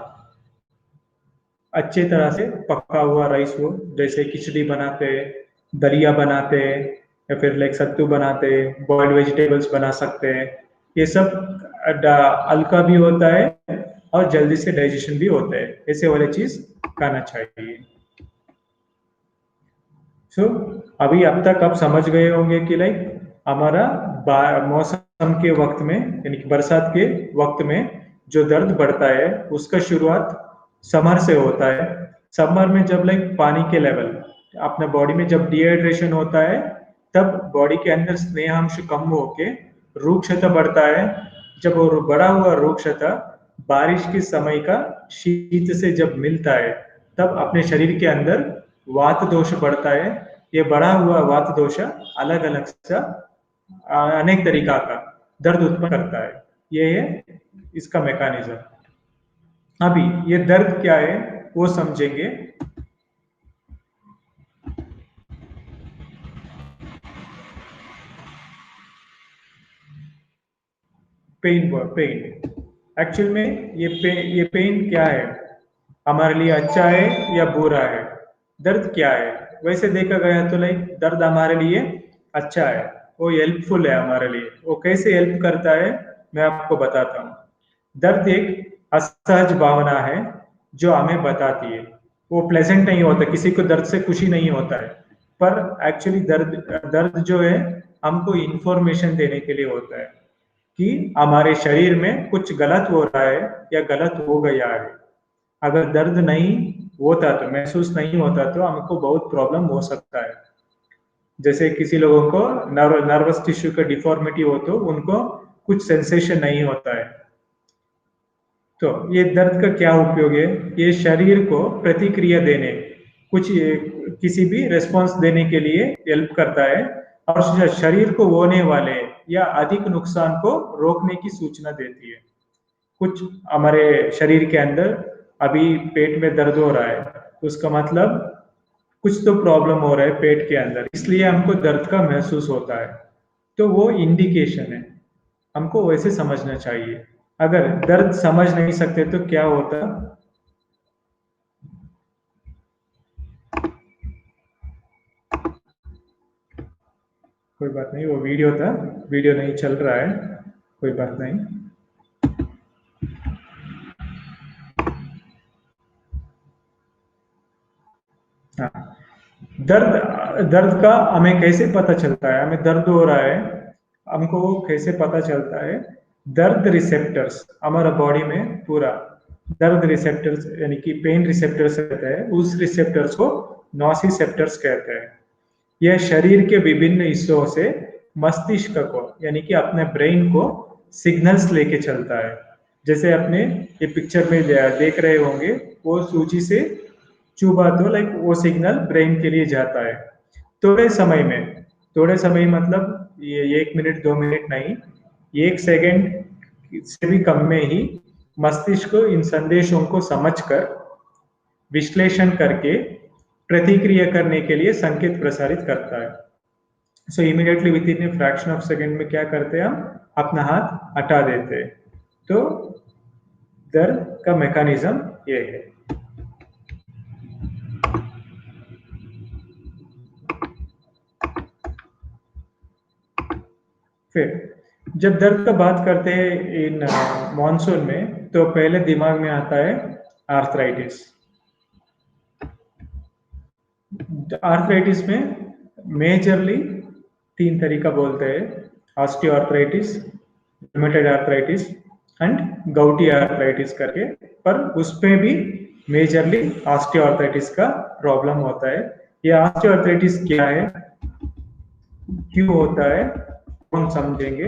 अच्छे तरह से पका हुआ राइस हो, जैसे खिचड़ी बनाते हैं, दलिया बनाते हैं, या फिर लाइक सत्तू बनाते हैं, बॉइल्ड वेजिटेबल्स बना सकते हैं। ये सब हल्का भी होता है और जल्दी से डाइजेशन भी होता है। ऐसे वाले चीज खाना चाहिए। सो अभी अब तक आप समझ गए होंगे कि लाइक हमारा मौसम के वक्त में, यानी कि बरसात के वक्त में जो दर्द बढ़ता है उसका शुरुआत समर से होता है। समर में जब लाइक पानी के लेवल अपने बॉडी में जब डिहाइड्रेशन होता है, तब बॉडी के अंदर स्नेहांश कम होके रूक्षता बढ़ता है। जब वो बढ़ा हुआ रूक्षता बारिश के समय का शीत से जब मिलता है, तब अपने शरीर के अंदर वात दोष बढ़ता है। ये बढ़ा हुआ वात दोष अलग अलग सा अनेक तरीका का दर्द उत्पन्न करता है। ये है इसका मैकेनिज्म। अभी ये दर्द क्या है वो समझेंगे। पेन एक्चुअल में ये पेन क्या है, हमारे लिए अच्छा है या बुरा है? दर्द क्या है? वैसे देखा गया तो लाइक दर्द हमारे लिए अच्छा है, वो हेल्पफुल है हमारे लिए। वो कैसे हेल्प करता है मैं आपको बताता हूँ। दर्द एक असहज भावना है जो हमें बताती है। वो प्लेजेंट नहीं होता, किसी को दर्द से खुशी नहीं होता है, पर एक्चुअली दर्द दर्द जो है हमको इंफॉर्मेशन देने के लिए होता है कि हमारे शरीर में कुछ गलत हो रहा है या गलत हो गया है। अगर दर्द नहीं होता तो, महसूस नहीं होता तो हमको बहुत प्रॉब्लम हो सकता है। जैसे किसी लोगों को नर्वस टिश्यू का डिफॉर्मिटी हो तो उनको कुछ सेंसेशन नहीं होता है। तो ये दर्द का क्या उपयोग है? ये शरीर को प्रतिक्रिया देने, किसी भी रेस्पॉन्स देने के लिए हेल्प करता है, और शरीर को होने वाले या अधिक नुकसान को रोकने की सूचना देती है। कुछ हमारे शरीर के अंदर अभी पेट में दर्द हो रहा है, तो उसका मतलब कुछ तो प्रॉब्लम हो रहा है पेट के अंदर, इसलिए हमको दर्द का महसूस होता है। तो वो इंडिकेशन है, हमको वैसे समझना चाहिए। अगर दर्द समझ नहीं सकते तो क्या होता? कोई बात नहीं, वो वीडियो था, वीडियो नहीं चल रहा है, कोई बात नहीं। हाँ, दर्द दर्द का हमें कैसे पता चलता है? हमें दर्द हो रहा है, हमको वो कैसे पता चलता है? दर्द रिसेप्टर्स हमारा बॉडी में पूरा, दर्द रिसेप्टर्स यानी कि पेन रिसेप्टर्स कहते हैं, उस रिसेप्टर्स को नॉसिसेप्टर्स कहते हैं। यह शरीर के विभिन्न हिस्सों से मस्तिष्क को, यानी कि अपने ब्रेन को सिग्नल्स लेके चलता है। जैसे अपने ये पिक्चर में देख रहे होंगे, वो सूची से चुबा तो लाइक वो सिग्नल ब्रेन के लिए जाता है। थोड़े समय में, थोड़े समय मतलब ये 1 मिनट 2 मिनट नहीं, 1 सेकेंड से भी कम में ही मस्तिष्क इन संदेशों को समझकर विश्लेषण करके प्रतिक्रिया करने के लिए संकेत प्रसारित करता है। सो immediately with in a fraction of second में क्या करते हैं, हम अपना हाथ हटा देते हैं। तो दर्द का मैकेनिज्म ये है। फिर जब दर्द का बात करते हैं इन मॉनसून में, तो पहले दिमाग में आता है आर्थराइटिस। आर्थराइटिस में मेजरली 3 तरीका बोलते हैं, osteoarthritis, rheumatoid arthritis and gouty arthritis करके। पर उसमें भी मेजरली ऑस्टियोआर्थराइटिस का प्रॉब्लम होता है। ये ऑस्टियोआर्थराइटिस क्या है, क्यों होता है, कौन समझेंगे।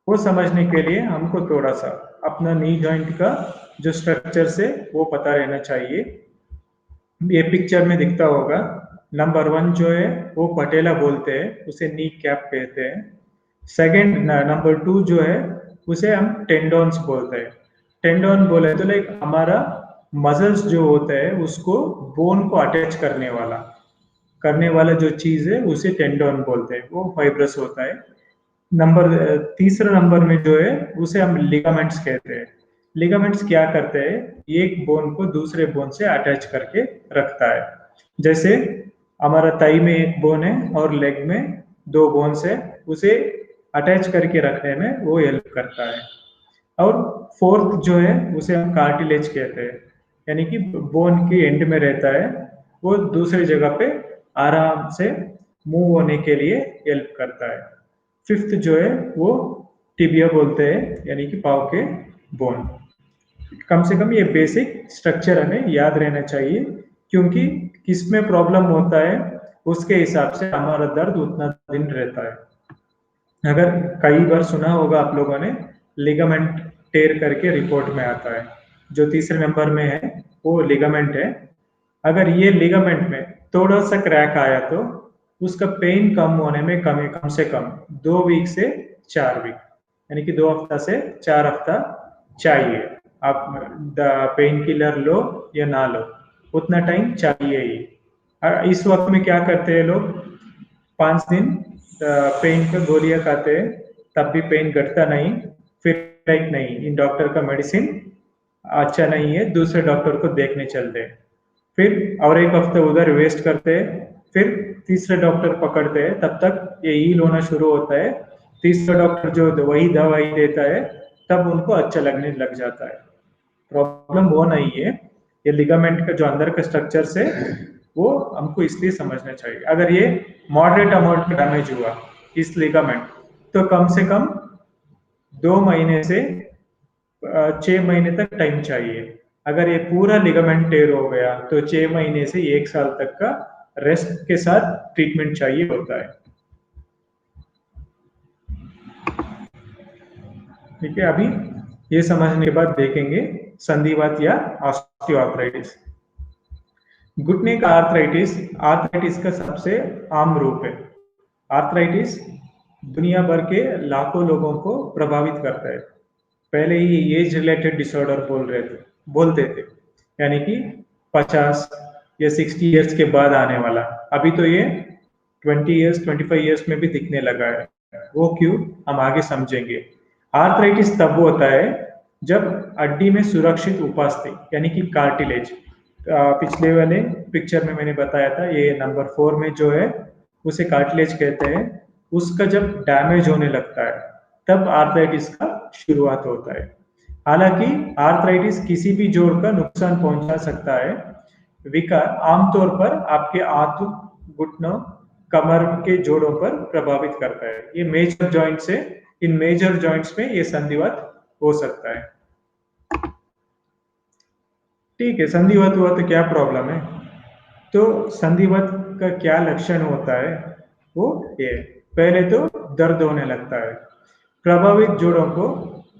वो समझने के लिए हमको थोड़ा सा अपना नी जॉइंट का जो स्ट्रक्चर से वो पता रहना चाहिए। ये पिक्चर में दिखता होगा, नंबर 1 जो है वो पटेला बोलते हैं, उसे नी कैप कहते हैं। सेकंड नंबर 2 जो है उसे हम टेंडोन्स बोलते हैं। टेंडोन बोले तो लाइक हमारा मसल्स जो होता है उसको बोन को अटैच करने वाला जो चीज है उसे टेंडोन बोलते हैं, वो फाइब्रस होता है। तीसरा नंबर में जो है उसे हम लिगामेंट्स कहते हैं। लिगामेंट्स क्या करते हैं, एक बोन को दूसरे बोन से अटैच करके रखता है। जैसे हमारा थाई में एक बोन है और लेग में 2 बोन्स है, उसे अटैच करके रखने में वो हेल्प करता है। और फोर्थ जो है उसे हम कार्टिलेज कहते हैं, यानी कि बोन के एंड में रहता है, वो दूसरी जगह पे आराम से मूव होने के लिए हेल्प करता है। फिफ्थ जो है वो टिबिया बोलते हैं, यानी कि पाँव के बोन। कम से कम ये बेसिक स्ट्रक्चर हमें याद रहना चाहिए, क्योंकि किसमें प्रॉब्लम होता है उसके हिसाब से हमारा दर्द उतना दिन रहता है। अगर कई बार सुना होगा आप लोगों ने, लिगामेंट टेयर करके रिपोर्ट में आता है, जो तीसरे नंबर में है वो लिगामेंट है। अगर ये लिगामेंट में थोड़ा सा क्रैक आया तो उसका पेन कम होने में कम से कम 2 वीक से 4 वीक, यानी कि 2 हफ्ता से 4 हफ्ता चाहिए। आप पेन किलर लो या ना लो, उतना टाइम चाहिए ही। इस वक्त में क्या करते हैं लोग, 5 दिन पेन का गोलियां खाते हैं, तब भी पेन घटता नहीं। फिर लाइक नहीं, इन डॉक्टर का मेडिसिन अच्छा नहीं है, दूसरे डॉक्टर को देखने चलते हैं। फिर और एक हफ्ते उधर वेस्ट करते हैं, फिर तीसरे डॉक्टर पकड़ते हैं, तब तक ये हील होना शुरू होता है। तीसरा डॉक्टर जो वही दवाई देता है, तब उनको अच्छा लगने लग जाता है। प्रॉब्लम वो नहीं है, ये लिगामेंट का जो अंदर का स्ट्रक्चर से वो हमको इसलिए समझना चाहिए। अगर ये मॉडरेट अमाउंट में डैमेज हुआ इस लिगामेंट, तो कम से कम 2 महीने से 6 महीने तक टाइम चाहिए। अगर ये पूरा लिगामेंट टेयर हो गया तो 6 महीने से 1 साल तक का रेस्ट के साथ ट्रीटमेंट चाहिए होता है। ठीक है, अभी ये समझने के बाद देखेंगे संधिवात या ऑस्टियोआर्थराइटिस। घुटने का आर्थराइटिस का सबसे आम रूप है। आर्थराइटिस दुनिया भर के लाखों लोगों को प्रभावित करता है। पहले ही एज रिलेटेड डिसऑर्डर बोलते थे, यानी कि 50 या 60 इयर्स के बाद आने वाला। अभी तो ये 20 इयर्स 25 इयर्स में भी दिखने लगा है। वो क्यों, हम आगे समझेंगे। आर्थराइटिस तब होता है जब हड्डी में सुरक्षित उपास्थि, यानी कि कार्टिलेज, पिछले वाले पिक्चर में मैंने बताया था, ये नंबर 4 में जो है उसे कार्टिलेज कहते हैं, उसका जब डैमेज होने लगता है तब आर्थराइटिस का शुरुआत होता है। हालांकि आर्थराइटिस किसी भी जोड़ का नुकसान पहुंचा सकता है। विकार आमतौर पर आपके हाथ, घुटनों, कमर के जोड़ों पर प्रभावित करता है। ये मेजर जॉइंट्स है, इन मेजर जॉइंट्स में ये संधिवात हो सकता है। ठीक है, संधिवात हुआ तो क्या प्रॉब्लम है। तो संधिवात का क्या लक्षण होता है, वो ये पहले तो दर्द होने लगता है। प्रभावित जोड़ों को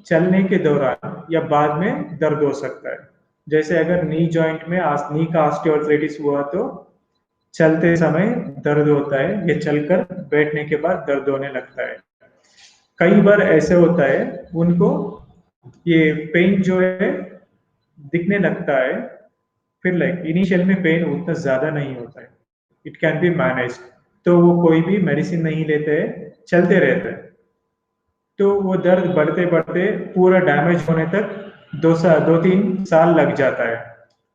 चलने के दौरान या बाद में दर्द हो सकता है। जैसे अगर नी जॉइंट में नी का ऑस्टियोआर्थराइटिस हुआ तो चलते समय दर्द होता है, या चलकर बैठने के बाद दर्द होने लगता है। कई बार ऐसे होता है उनको ये पेन जो है दिखने लगता है, फिर लाइक इनिशियल में पेन उतना ज्यादा नहीं होता है, इट कैन बी मैनेज। तो वो कोई भी मेडिसिन नहीं लेते हैं, चलते रहते हैं। तो वो दर्द बढ़ते बढ़ते पूरा डैमेज होने तक 2-3 साल लग जाता है।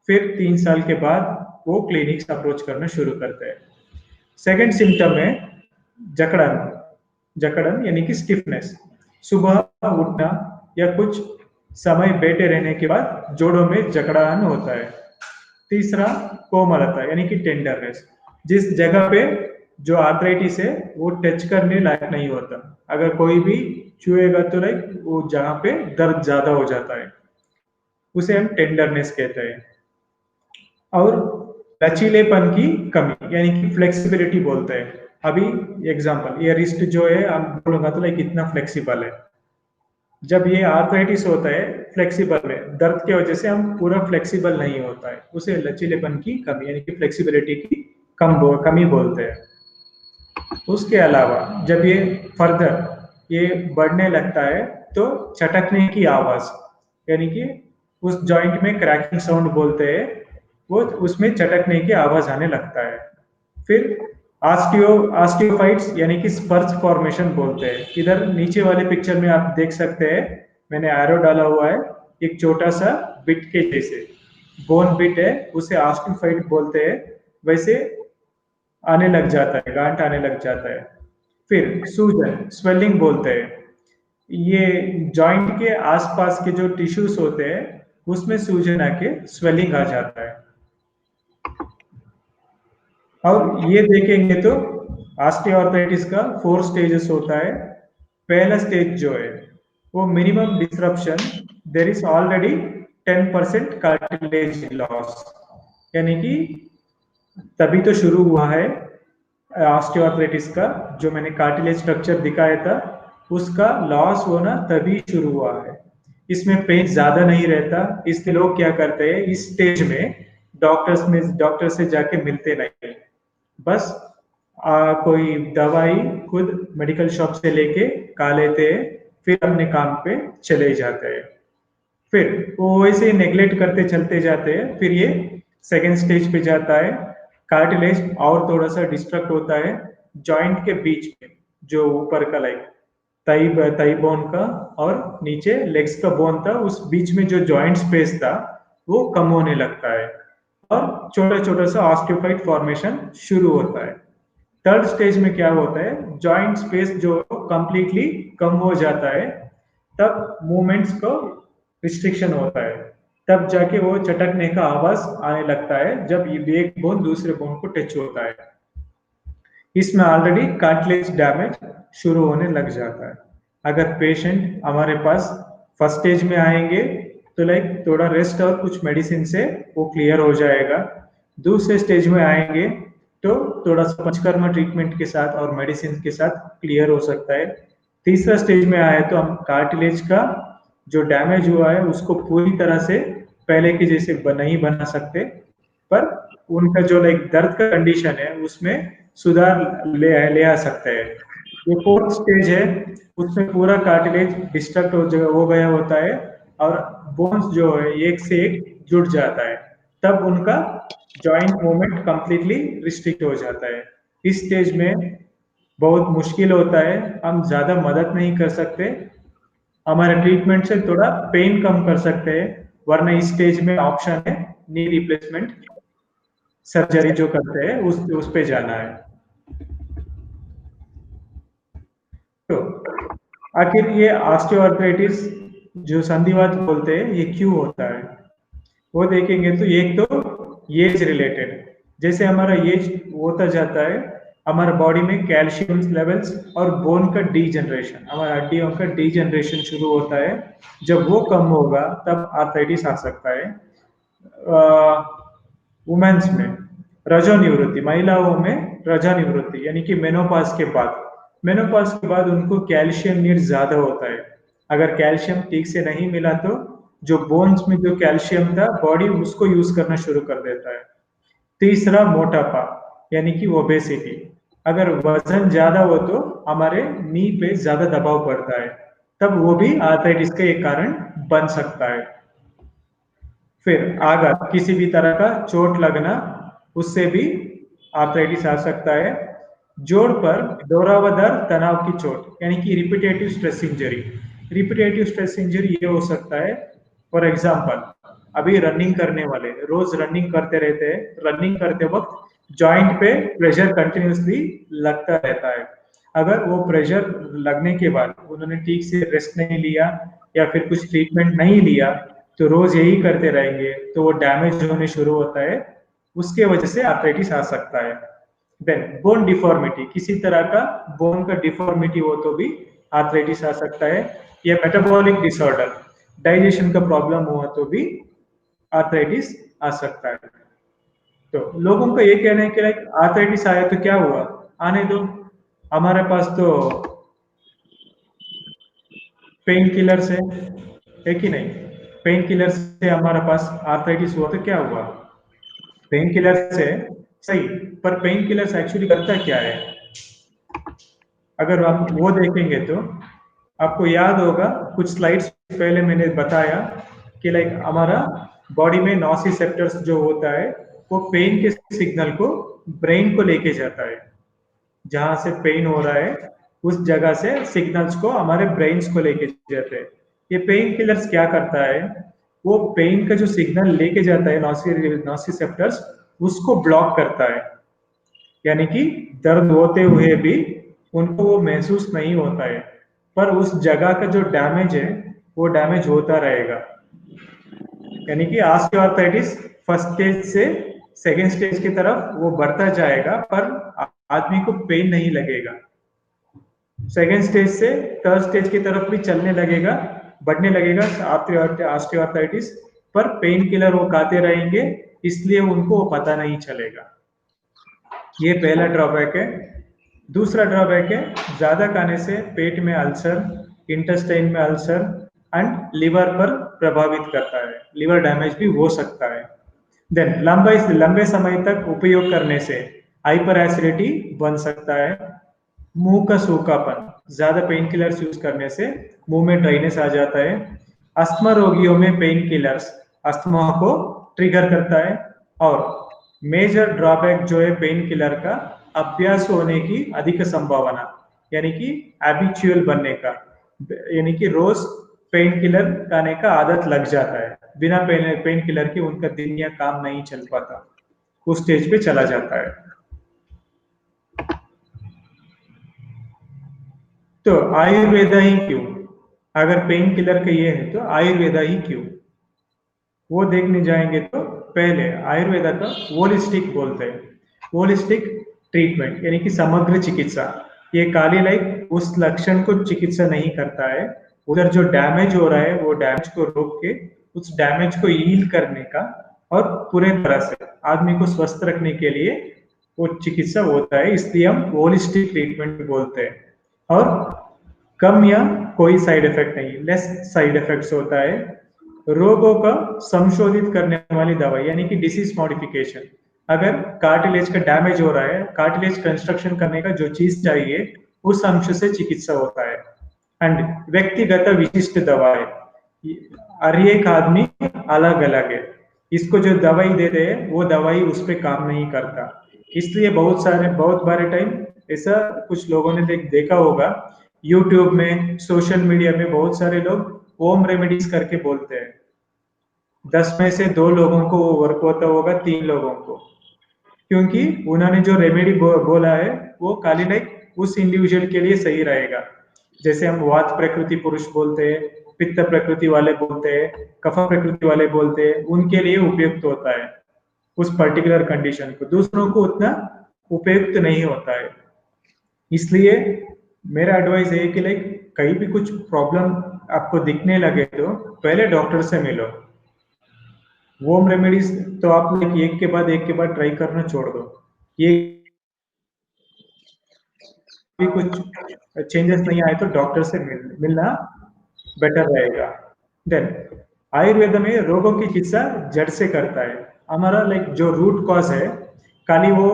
फिर 3 साल के बाद वो क्लिनिक्स अप्रोच करना शुरू करते हैं। सेकंड सिम्टम है जकड़न। जकड़न यानी कि स्टिफनेस। सुबह उठना या कुछ समय बैठे रहने के बाद जोड़ों में जकड़न होता है। तीसरा कोमलता यानी कि टेंडरनेस। जिस जगह पे जो आर्थराइटिस है वो टच करने लायक नहीं होता, अगर कोई भी छुएगा तो लाइक वो जहाँ पे दर्द ज्यादा हो जाता है, उसे हम टेंडरनेस कहते हैं। और लचीलेपन की कमी यानी कि फ्लेक्सिबिलिटी बोलते हैं। अभी एग्जांपल, ये रिस्ट जो है हम बोलूंगा तो लाइक इतना फ्लेक्सिबल है। जब ये आर्थराइटिस होता है फ्लेक्सिबल है, दर्द की वजह से हम पूरा फ्लेक्सिबल नहीं होता है, उसे लचीलेपन की कमी यानी कि फ्लेक्सिबिलिटी की कमी बोलते हैं। उसके अलावा जब ये फर्दर ये बढ़ने लगता है तो चटकने की आवाज यानी कि उस जॉइंट में क्रैकिंग साउंड बोलते हैं, वो उसमें चटकने की आवाज आने लगता है। फिर ऑस्टियोफाइट्स यानी कि स्पर्श फॉर्मेशन बोलते हैं। इधर नीचे वाले पिक्चर में आप देख सकते हैं, मैंने एरो डाला हुआ है, एक छोटा सा बिट के जैसे बोन बिट है, उसे ऑस्टियोफाइट बोलते हैं। वैसे आने लग जाता है, गांठ आने लग जाता है। फिर सूजन स्वेलिंग बोलते हैं। ये जॉइंट के आसपास के जो टिश्यूज होते हैं उसमें सूजन आके स्वेलिंग आ जाता है। और ये देखेंगे तो ऑस्टियोआर्थराइटिस का 4 स्टेजेस होता है। पहला स्टेज जो है वो minimum disruption, there is already 10% cartilage loss, यानी कि तभी तो शुरू हुआ है ऑस्टियोआर्थराइटिस का। जो मैंने कार्टिलेज स्ट्रक्चर दिखाया था उसका लॉस होना तभी शुरू हुआ है। इसमें पेन ज्यादा नहीं रहता, इसलिए लोग क्या करते हैं इस स्टेज में डॉक्टर से जाके मिलते नहीं, बस कोई दवाई खुद मेडिकल शॉप से लेके खा लेते हैं, फिर अपने काम पे चले जाते हैं। फिर वो वैसे नेग्लेक्ट करते चलते जाते हैं, फिर ये सेकेंड स्टेज पे जाता है। कार्टिलेज और थोड़ा सा डिस्ट्रक्ट होता है, जॉइंट के बीच में जो ऊपर का लाइक ताई बोन का और नीचे लेग्स का बोन था, उस बीच में जो जॉइंट स्पेस था वो कम होने लगता है और छोटा छोटा सा ऑस्टियोफाइट फॉर्मेशन शुरू होता है। थर्ड स्टेज में क्या होता है, जॉइंट स्पेस जो कंप्लीटली कम हो जाता है, तब मूवमेंट्स को रिस्ट्रिक्शन होता है, तब जाके वो चटकने का आवाज आने लगता है जब ये एक बोन दूसरे बोन को टच होता है। इसमें ऑलरेडी कार्टिलेज डैमेज शुरू होने लग जाता है। अगर पेशेंट हमारे पास फर्स्ट स्टेज में आएंगे तो लाइक थोड़ा रेस्ट और कुछ मेडिसिन से वो क्लियर हो जाएगा। दूसरे स्टेज में आएंगे तो थोड़ा सा पंचकर्मा ट्रीटमेंट के साथ और मेडिसिन के साथ क्लियर हो सकता है। तीसरा स्टेज में आए तो हम कार्टिलेज का जो डैमेज हुआ है उसको पूरी तरह से पहले के जैसे नहीं बना सकते, पर उनका जो लाइक दर्द का कंडीशन है उसमें सुधार ले आ सकते हैं। ये फोर्थ स्टेज है, उसमें पूरा कार्टिलेज डिस्ट्रक्ट हो गया होता है और बोन्स जो है एक से एक जुड़ जाता है, तब उनका जॉइंट मूवमेंट कंप्लीटली रिस्ट्रिक्ट हो जाता है। इस स्टेज में बहुत मुश्किल होता है, हम ज्यादा मदद नहीं कर सकते, हमारे ट्रीटमेंट से थोड़ा पेन कम कर सकते हैं, वरना इस स्टेज में ऑप्शन है नी रिप्लेसमेंट सर्जरी जो करते हैं उस पे जाना है। तो आखिर ये ऑस्टियोआर्थराइटिस जो संधिवात बोलते हैं ये क्यों होता है, वो देखेंगे तो एक तो एज रिलेटेड, जैसे हमारा एज होता जाता है हमारा बॉडी में कैल्शियम लेवल्स और बोन का डीजनरेशन, हमारा हड्डियों का डीजनरेशन शुरू होता है। जब वो कम होगा तब आर्थराइटिस आ सकता है। वुमेन्स में रजोनिवृत्ति, महिलाओं में रजोनिवृत्ति यानी कि मेनोपॉज के बाद उनको कैल्शियम नीड ज्यादा होता है। अगर कैल्शियम ठीक से नहीं मिला तो जो बोन्स में जो कैल्शियम था बॉडी उसको यूज करना शुरू कर देता है। तीसरा मोटापा यानी कि ओबेसिटी, अगर वजन ज्यादा हो तो हमारे नी पे ज्यादा दबाव पड़ता है, तब वो भी आर्थराइटिस का एक कारण बन सकता है। फिर आघात, किसी भी तरह का चोट लगना, उससे भी आर्थराइटिस आ सकता है। जोड़ पर दोहरावदार तनाव की चोट यानी कि repetitive stress injury, repetitive stress injury ये हो सकता है फॉर एग्जाम्पल, अभी रनिंग करने वाले रोज रनिंग करते रहते हैं, रनिंग करते वक्त जॉइंट पे प्रेशर कंटिन्यूसली लगता रहता है। अगर वो प्रेशर लगने के बाद उन्होंने ठीक से रेस्ट नहीं लिया या फिर कुछ ट्रीटमेंट नहीं लिया, तो रोज यही करते रहेंगे तो वो डैमेज होने शुरू होता है, उसके वजह से आर्थराइटिस आ सकता है। देन बोन डिफॉर्मिटी, किसी तरह का बोन का डिफॉर्मिटी हो तो भी आर्थराइटिस आ सकता है। या मेटाबॉलिक डिसऑर्डर, डाइजेशन का प्रॉब्लम हुआ तो भी आर्थराइटिस आ सकता है। तो लोगों का ये कहना है कि लाइक आर्थराइटिस आया तो क्या हुआ, आने दो, हमारे पास तो पेन किलर्स है कि नहीं? पेन किलर से हमारे पास आर्थराइटिस हुआ तो क्या हुआ? पेन किलर से सही, पर पेन किलर्स एक्चुअली करता क्या है? अगर आप वो देखेंगे तो आपको याद होगा, कुछ स्लाइड्स पहले मैंने बताया कि लाइक हमारा बॉडी में नॉसिसेप्टर्स जो होता है वो पेन के सिग्नल को ब्रेन को लेके जाता है। जहां से पेन हो रहा है उस जगह से सिग्नल्स को हमारे ब्रेन्स को लेके जाते हैं। ये पेन किलर्स क्या करता है, वो पेन का जो सिग्नल लेके जाता है नॉसिसेप्टर्स, उसको ब्लॉक करता है। यानी कि दर्द होते हुए भी उनको वो महसूस नहीं होता है, पर उस जगह का जो डैमेज है वो डैमेज होता रहेगा। यानी कि ऑस्टियोआर्थराइटिस फर्स्ट स्टेज से सेकेंड स्टेज की तरफ वो बढ़ता जाएगा, पर आदमी को पेन नहीं लगेगा। सेकेंड स्टेज से थर्ड स्टेज की तरफ भी चलने लगेगा, बढ़ने लगेगा ऑस्टियोआर्थराइटिस, पर पेन किलर वो खाते रहेंगे, इसलिए उनको वो पता नहीं चलेगा। ये पहला ड्रॉबैक है। दूसरा ड्रॉबैक है, ज्यादा खाने से पेट में अल्सर, इंटेस्टाइन में अल्सर एंड लिवर पर प्रभावित करता है, लिवर डैमेज भी हो सकता है। देन लंबे समय तक उपयोग करने से हाइपर एसिडिटी बन सकता है। मुंह का सूखापन, ज्यादा पेन किलर्स यूज करने से मुंह में ड्राइनेस आ जाता है। अस्थमा रोगियों में पेन किलर्स अस्थमा को ट्रिगर करता है। और मेजर ड्रॉबैक जो है पेन किलर का, अभ्यास होने की अधिक संभावना, यानी कि हैबिचुअल बनने का, यानी कि रोज पेन किलर खाने का आदत लग जाता है, बिना पेन किलर के उनका दिन या काम नहीं चल पाता, उस स्टेज पे चला जाता है। तो आयुर्वेदा ही क्यों? अगर पेन किलर का ये है तो आयुर्वेदा ही क्यों, वो देखने जाएंगे तो पहले आयुर्वेदा का होलिस्टिक बोलते हैं। होलिस्टिक ट्रीटमेंट यानी कि समग्र चिकित्सा। ये काली लाइक उस लक्षण को चिकित्सा नहीं करता है, उधर जो डैमेज हो रहा है वो डैमेज को रोक के उस डैमेज को हील करने का और पूरे तरह से आदमी को स्वस्थ रखने के लिए वो चिकित्सा होता है, इसलिए हम होलिस्टिक ट्रीटमेंट बोलते हैं। और कम या कोई साइड इफेक्ट नहीं, लेस साइड इफेक्ट्स होता है। रोगों का संशोधित करने वाली दवाई यानी कि डिसीज मॉडिफिकेशन। अगर कार्टिलेज का डैमेज हो रहा है, कार्टिलेज कंस्ट्रक्शन करने का जो चीज चाहिए उस अंश से चिकित्सा होता है। एंड व्यक्तिगत विशिष्ट दवाएं, हर एक आदमी अलग अलग है, इसको जो दवाई देते हैं वो दवाई उस पर काम नहीं करता। इसलिए बहुत बारे टाइम ऐसा कुछ लोगों ने देखा होगा, यूट्यूब में सोशल मीडिया में बहुत सारे लोग होम रेमेडीज करके बोलते हैं, 10 में से 2 लोगों को वो वर्क होता होगा, 3 लोगों को, क्योंकि उन्होंने जो रेमेडी बोला है वो खाली लाइक उस इंडिविजुअल के लिए सही रहेगा। जैसे हम वात प्रकृति पुरुष बोलते हैं, पित्त प्रकृति वाले बोलते हैं, कफ प्रकृति वाले बोलते हैं, उनके लिए उपयुक्त होता है उस पर्टिकुलर कंडीशन को, दूसरों को उतना उपयुक्त नहीं होता है। इसलिए मेरा एडवाइस है कि लाइक कहीं भी कुछ प्रॉब्लम आपको दिखने लगे तो पहले डॉक्टर से मिलो। होम रेमेडीज तो आप लाइक एक के बाद ट्राई करना छोड़ दो, ये भी कुछ चेंजेस नहीं आए तो डॉक्टर से मिलना बेटर रहेगा। देन आयुर्वेद में रोगों की चिकित्सा जड़ से करता है। हमारा लाइक जो रूट कॉज है, खाली वो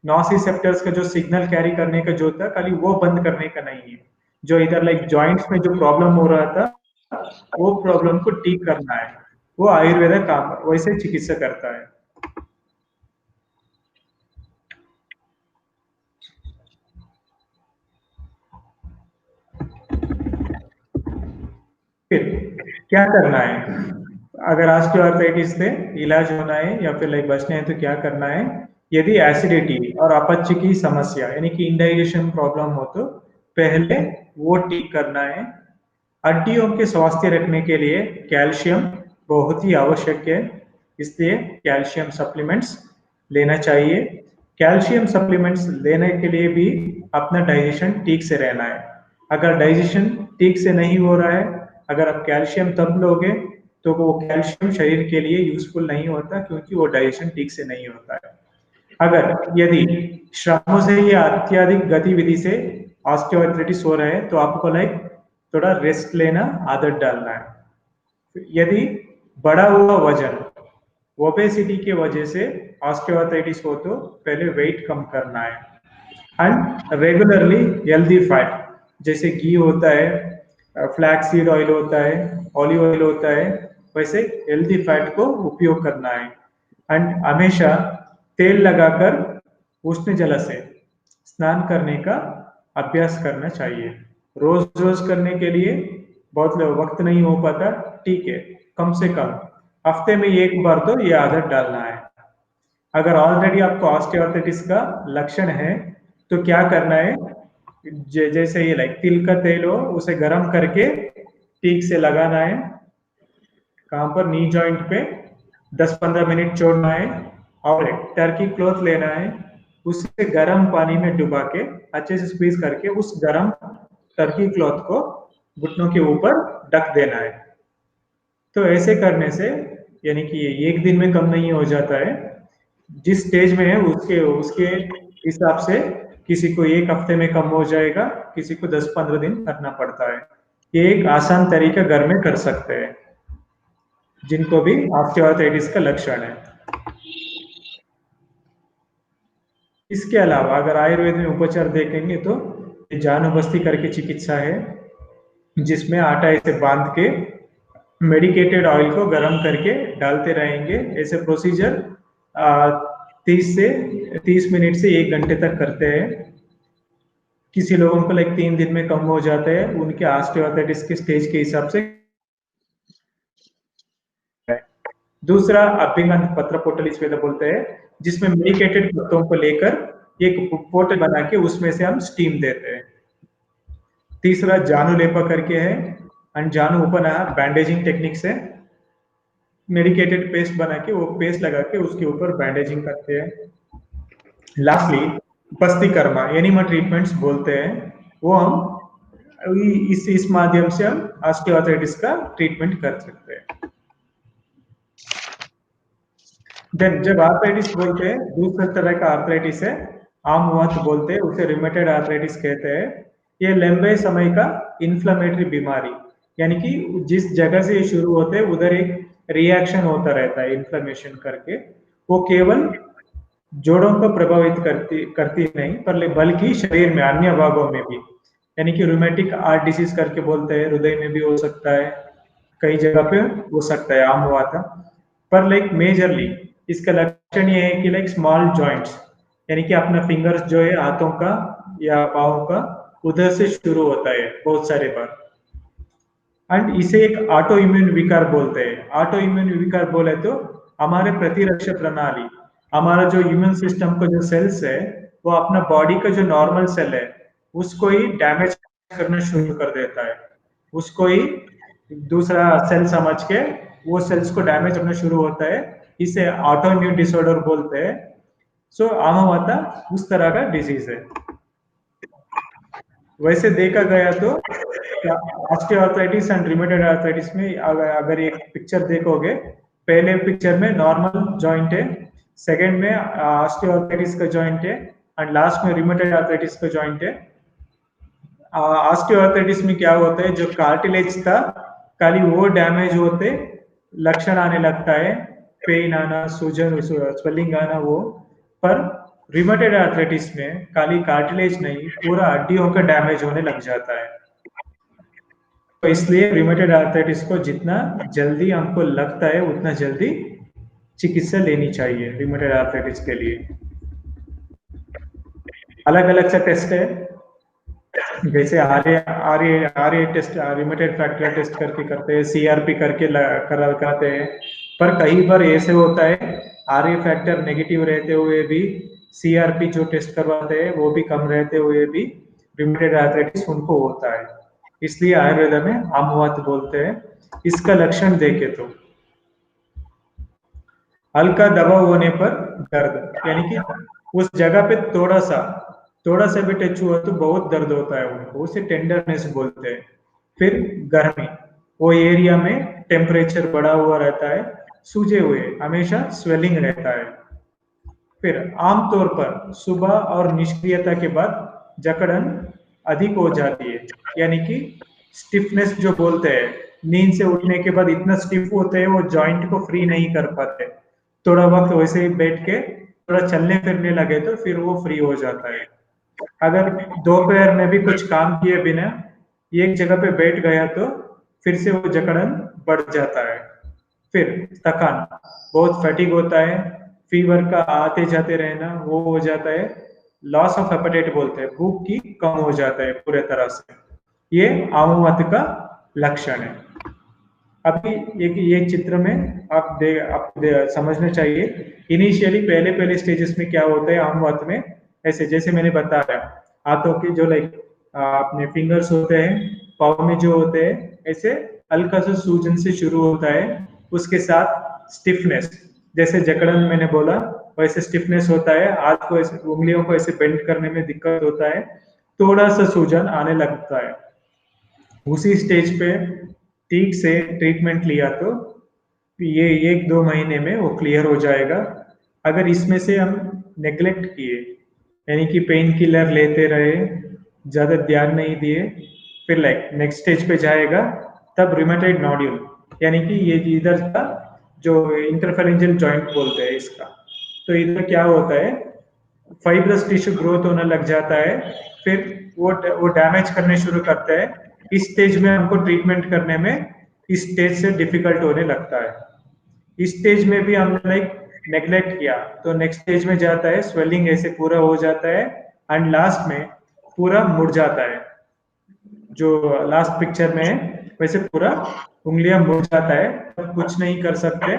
नॉसिसेप्टर्स का जो सिग्नल कैरी करने का जो होता है, खाली वो बंद करने का नहीं है। जो इधर लाइक जॉइंट्स में जो प्रॉब्लम हो रहा था वो प्रॉब्लम को ठीक करना है, वो आयुर्वेदा काम वैसे चिकित्सा करता है। फिर क्या करना है, अगर ऑस्टियोआर्थराइटिस से इलाज होना है या फिर लाइक बचना है तो क्या करना है। यदि एसिडिटी और अपच की समस्या यानी कि इंडाइजेशन प्रॉब्लम हो तो पहले वो ठीक करना है। हड्डियों के स्वास्थ्य रखने के लिए कैल्शियम बहुत ही आवश्यक है, इसलिए कैल्शियम सप्लीमेंट्स लेना चाहिए। कैल्शियम सप्लीमेंट्स लेने के लिए भी अपना डाइजेशन ठीक से रहना है। अगर डाइजेशन ठीक से नहीं हो रहा है, अगर आप कैल्शियम तब लोगे तो वो कैल्शियम शरीर के लिए यूजफुल नहीं होता, क्योंकि वो डाइजेशन ठीक से नहीं होता है। अगर यदि श्रमों से या अत्यधिक गतिविधि से ऑस्टियोआर्थराइटिस हो रहा है तो आपको लाइक थोड़ा रेस्ट लेना आदत डालना है। यदि बढ़ा हुआ वजन ओबेसिटी की वजह से ऑस्टियोआर्थराइटिस हो तो पहले वेट कम करना है। एंड रेगुलरली हेल्दी फैट जैसे घी होता है, फ्लैक्स सीड ऑयल होता है, ऑलिव ऑयल होता है, वैसे हेल्दी फैट को उपयोग करना है। एंड हमेशा तेल लगाकर उष्ण जल से स्नान करने का अभ्यास करना चाहिए। रोज रोज करने के लिए बहुत वक्त नहीं हो पाता, ठीक है, कम से कम हफ्ते में एक बार तो ये आदत डालना है। अगर ऑलरेडी आपको ऑस्टियोआर्थराइटिस का लक्षण है तो क्या करना है, जैसे ये लाइक तिल का तेल हो उसे गर्म करके ठीक से लगाना है, कहां पर, नी जॉइंट पे 10-15 मिनट छोड़ना है। और एक टर्की क्लॉथ लेना है, उसे गर्म पानी में डुबा के अच्छे से स्क्वीज करके उस गर्म टर्की क्लॉथ को घुटनों के ऊपर ढक देना है। तो ऐसे करने से यानी कि एक दिन में कम नहीं हो जाता है, जिस स्टेज में है उसके उसके हिसाब से किसी को एक हफ्ते में कम हो जाएगा, किसी को 10-15 दिन करना पड़ता है। ये एक आसान तरीका घर में कर सकते हैं जिनको भी ऑस्टियोआर्थराइटिस का लक्षण है। इसके अलावा अगर आयुर्वेद में उपचार देखेंगे तो जानुबस्ती करके चिकित्सा है, जिसमें आटा ऐसे बांध के मेडिकेटेड ऑयल को गर्म करके डालते रहेंगे। ऐसे प्रोसीजर 30 मिनट से 1 घंटे तक करते हैं। किसी लोगों को लाइक 3 दिन में कम हो जाता है, उनके ऑस्टियोआर्थराइटिस के स्टेज के हिसाब से। दूसरा अभ्यंग पत्र पोटल इस बोलते हैं, जिसमें मेडिकेटेड पत्तों को लेकर एक पोटल बना के उसमें से हम स्टीम देते हैं। तीसरा जानु लेपा करके है, एंड जानु उपनह बैंडेजिंग टेक्निक से मेडिकेटेड पेस्ट बना के वो पेस्ट लगा के उसके ऊपर बैंडेजिंग करते हैं। लास्टली बस्ती कर्मा एनिमा ट्रीटमेंट्स बोलते हैं, वो हम इस माध्यम से हम ऑस्टियोआर्थराइटिस का ट्रीटमेंट कर सकते हैं। देन जब आर्थराइटिस बोलते हैं, दूसरे तरह का आर्थराइटिस है, आम वात बोलते हैं, उसे रिमेटेड आर्थराइटिस कहते हैं। ये लंबे समय का इन्फ्लेमेटरी बीमारी, यानी कि जिस जगह से ये शुरू होते हैं उधर एक रिएक्शन होता रहता है इन्फ्लेमेशन करके। वो केवल जोड़ों को प्रभावित करती नहीं, पर बल्कि शरीर में अन्य भागों में भी, यानी कि रूमेटिक हार्ट डिसीज करके बोलते हैं, हृदय में भी हो सकता है, कई जगह पे हो सकता है आम हुआ था। पर लाइक मेजरली इसका लक्षण ये है कि लाइक स्मॉल जॉइंट्स, यानी कि अपना फिंगर्स जो है हाथों का या पाँव का, उधर से शुरू होता है बहुत सारे बार। एंड इसे एक ऑटो इम्यून विकार बोलते हैं। ऑटो इम्यून विकार बोले तो हमारे प्रतिरक्षा प्रणाली, हमारा जो इम्यून सिस्टम का जो सेल्स है, वो अपना बॉडी का जो नॉर्मल सेल है उसको ही डैमेज करना शुरू कर देता है, उसको ही दूसरा सेल समझ के वो सेल्स को डैमेज करना शुरू होता है। इसे ऑटो इम्यून डिसऑर्डर बोलते हैं। सो आमावाता उस तरह का डिजीज है। वैसे देखा गया तो ऑस्टियोआर्थराइटिस एंड रिमेटेड आर्थराइटिस में अगर एक पिक्चर देखोगे, पहले पिक्चर में नॉर्मल जॉइंट है, सेकंड में ऑस्टियोआर्थराइटिस का जॉइंट है, एंड लास्ट में रिमेटेड आर्थराइटिस का जॉइंट है। ऑस्टियोआर्थराइटिस में क्या होता है, जो कार्टिलेज था खाली वो डैमेज होते लक्षण आने लगता है, पेन आना, सूजन, स्वेलिंग आना, वो। पर रिमेटेड आर्थराइटिस में खाली कार्टिलेज नहीं, पूरा हड्डियों का डैमेज होने लग जाता है। तो इसलिए रिमेटेड आर्थराइटिस को जितना जल्दी हमको लगता है उतना जल्दी चिकित्सा लेनी चाहिए रिमेटेड आर्थराइटिस के लिए। अलग अलग सा टेस्ट है, जैसे R A test, rheumatoid factor test करके करते हैं, सीआरपी करके कराते हैं। पर कई बार ऐसे होता है आर ए फैक्टर नेगेटिव रहते हुए भी सीआरपी जो टेस्ट करवाते हैं वो भी कम रहते हुए भी रिमेटेड आर्थराइटिस उनको होता है। इसलिए आयुर्वेद में आमवात बोलते हैं। इसका लक्षण देखे तो हल्का दबाव होने पर दर्द, यानी कि उस जगह पे थोड़ा सा भी टच हुआ तो बहुत दर्द होता है उनको, उसे टेंडरनेस बोलते हैं। फिर गर्मी, वो एरिया में टेम्परेचर बढ़ा हुआ रहता है, सूजे हुए, हमेशा स्वेलिंग रहता है। फिर आमतौर पर सुबह और निष्क्रियता के बाद जकड़न अधिक हो जाती है, यानी कि स्टिफनेस जो बोलते हैं, नींद से उठने के बाद इतना स्टिफ होते हैं वो जॉइंट को फ्री नहीं कर पाते। थोड़ा वक्त वैसे ही बैठ के थोड़ा चलने फिरने लगे तो फिर वो फ्री हो जाता है। अगर दोपहर में भी कुछ काम किए बिना एक जगह पे बैठ गया तो फिर से वो जकड़न बढ़ जाता है। फिर थकान, बहुत फैटिग होता है, फीवर का आते जाते रहना वो हो जाता है। लॉस ऑफ एपेटाइट बोलते हैं, भूख की कम हो जाता है पूरे तरह से। ये आमुमत का लक्षण है। अभी एक ये चित्र में समझना चाहिए, इनिशियली पहले पहले स्टेजेस में क्या होता है आमुमत में, ऐसे जैसे मैंने बताया हाथों के जो अपने फिंगर्स होते हैं, पाँव में जो होते हैं, ऐसे हल्का सा सूजन से शुरू होता है, उसके साथ स्टिफनेस, जैसे जकड़न मैंने बोला वैसे स्टिफनेस होता है, हाथ को ऐसे उंगलियों को ऐसे बेंड करने में दिक्कत होता है, थोड़ा सा सूजन आने लगता है। उसी स्टेज पे ठीक से ट्रीटमेंट लिया तो ये 1-2 महीने में वो क्लियर हो जाएगा। अगर इसमें से हम नेग्लेक्ट किए, यानी कि पेन किलर लेते रहे, ज्यादा ध्यान नहीं दिए, फिर नेक्स्ट स्टेज पे जाएगा, तब रिमेटॉइड नोड्यूल, यानी कि ये इधर का जो इंटरफेरेंजियल जॉइंट बोलते हैं इसका, तो इधर क्या होता है, फाइब्रस टिश्यू ग्रोथ होने लग जाता है, फिर वो डैमेज करने शुरू करता है। इस स्टेज में हमको ट्रीटमेंट करने में इस स्टेज से डिफिकल्ट होने लगता है। इस स्टेज में भी हमने नेग्लेक्ट किया तो नेक्स्ट स्टेज में जाता है, स्वेलिंग ऐसे पूरा हो जाता है एंड लास्ट में पूरा मुड़ जाता है, जो लास्ट पिक्चर में है वैसे पूरा उंगलियां मुड़ जाता है, तब कुछ नहीं कर सकते।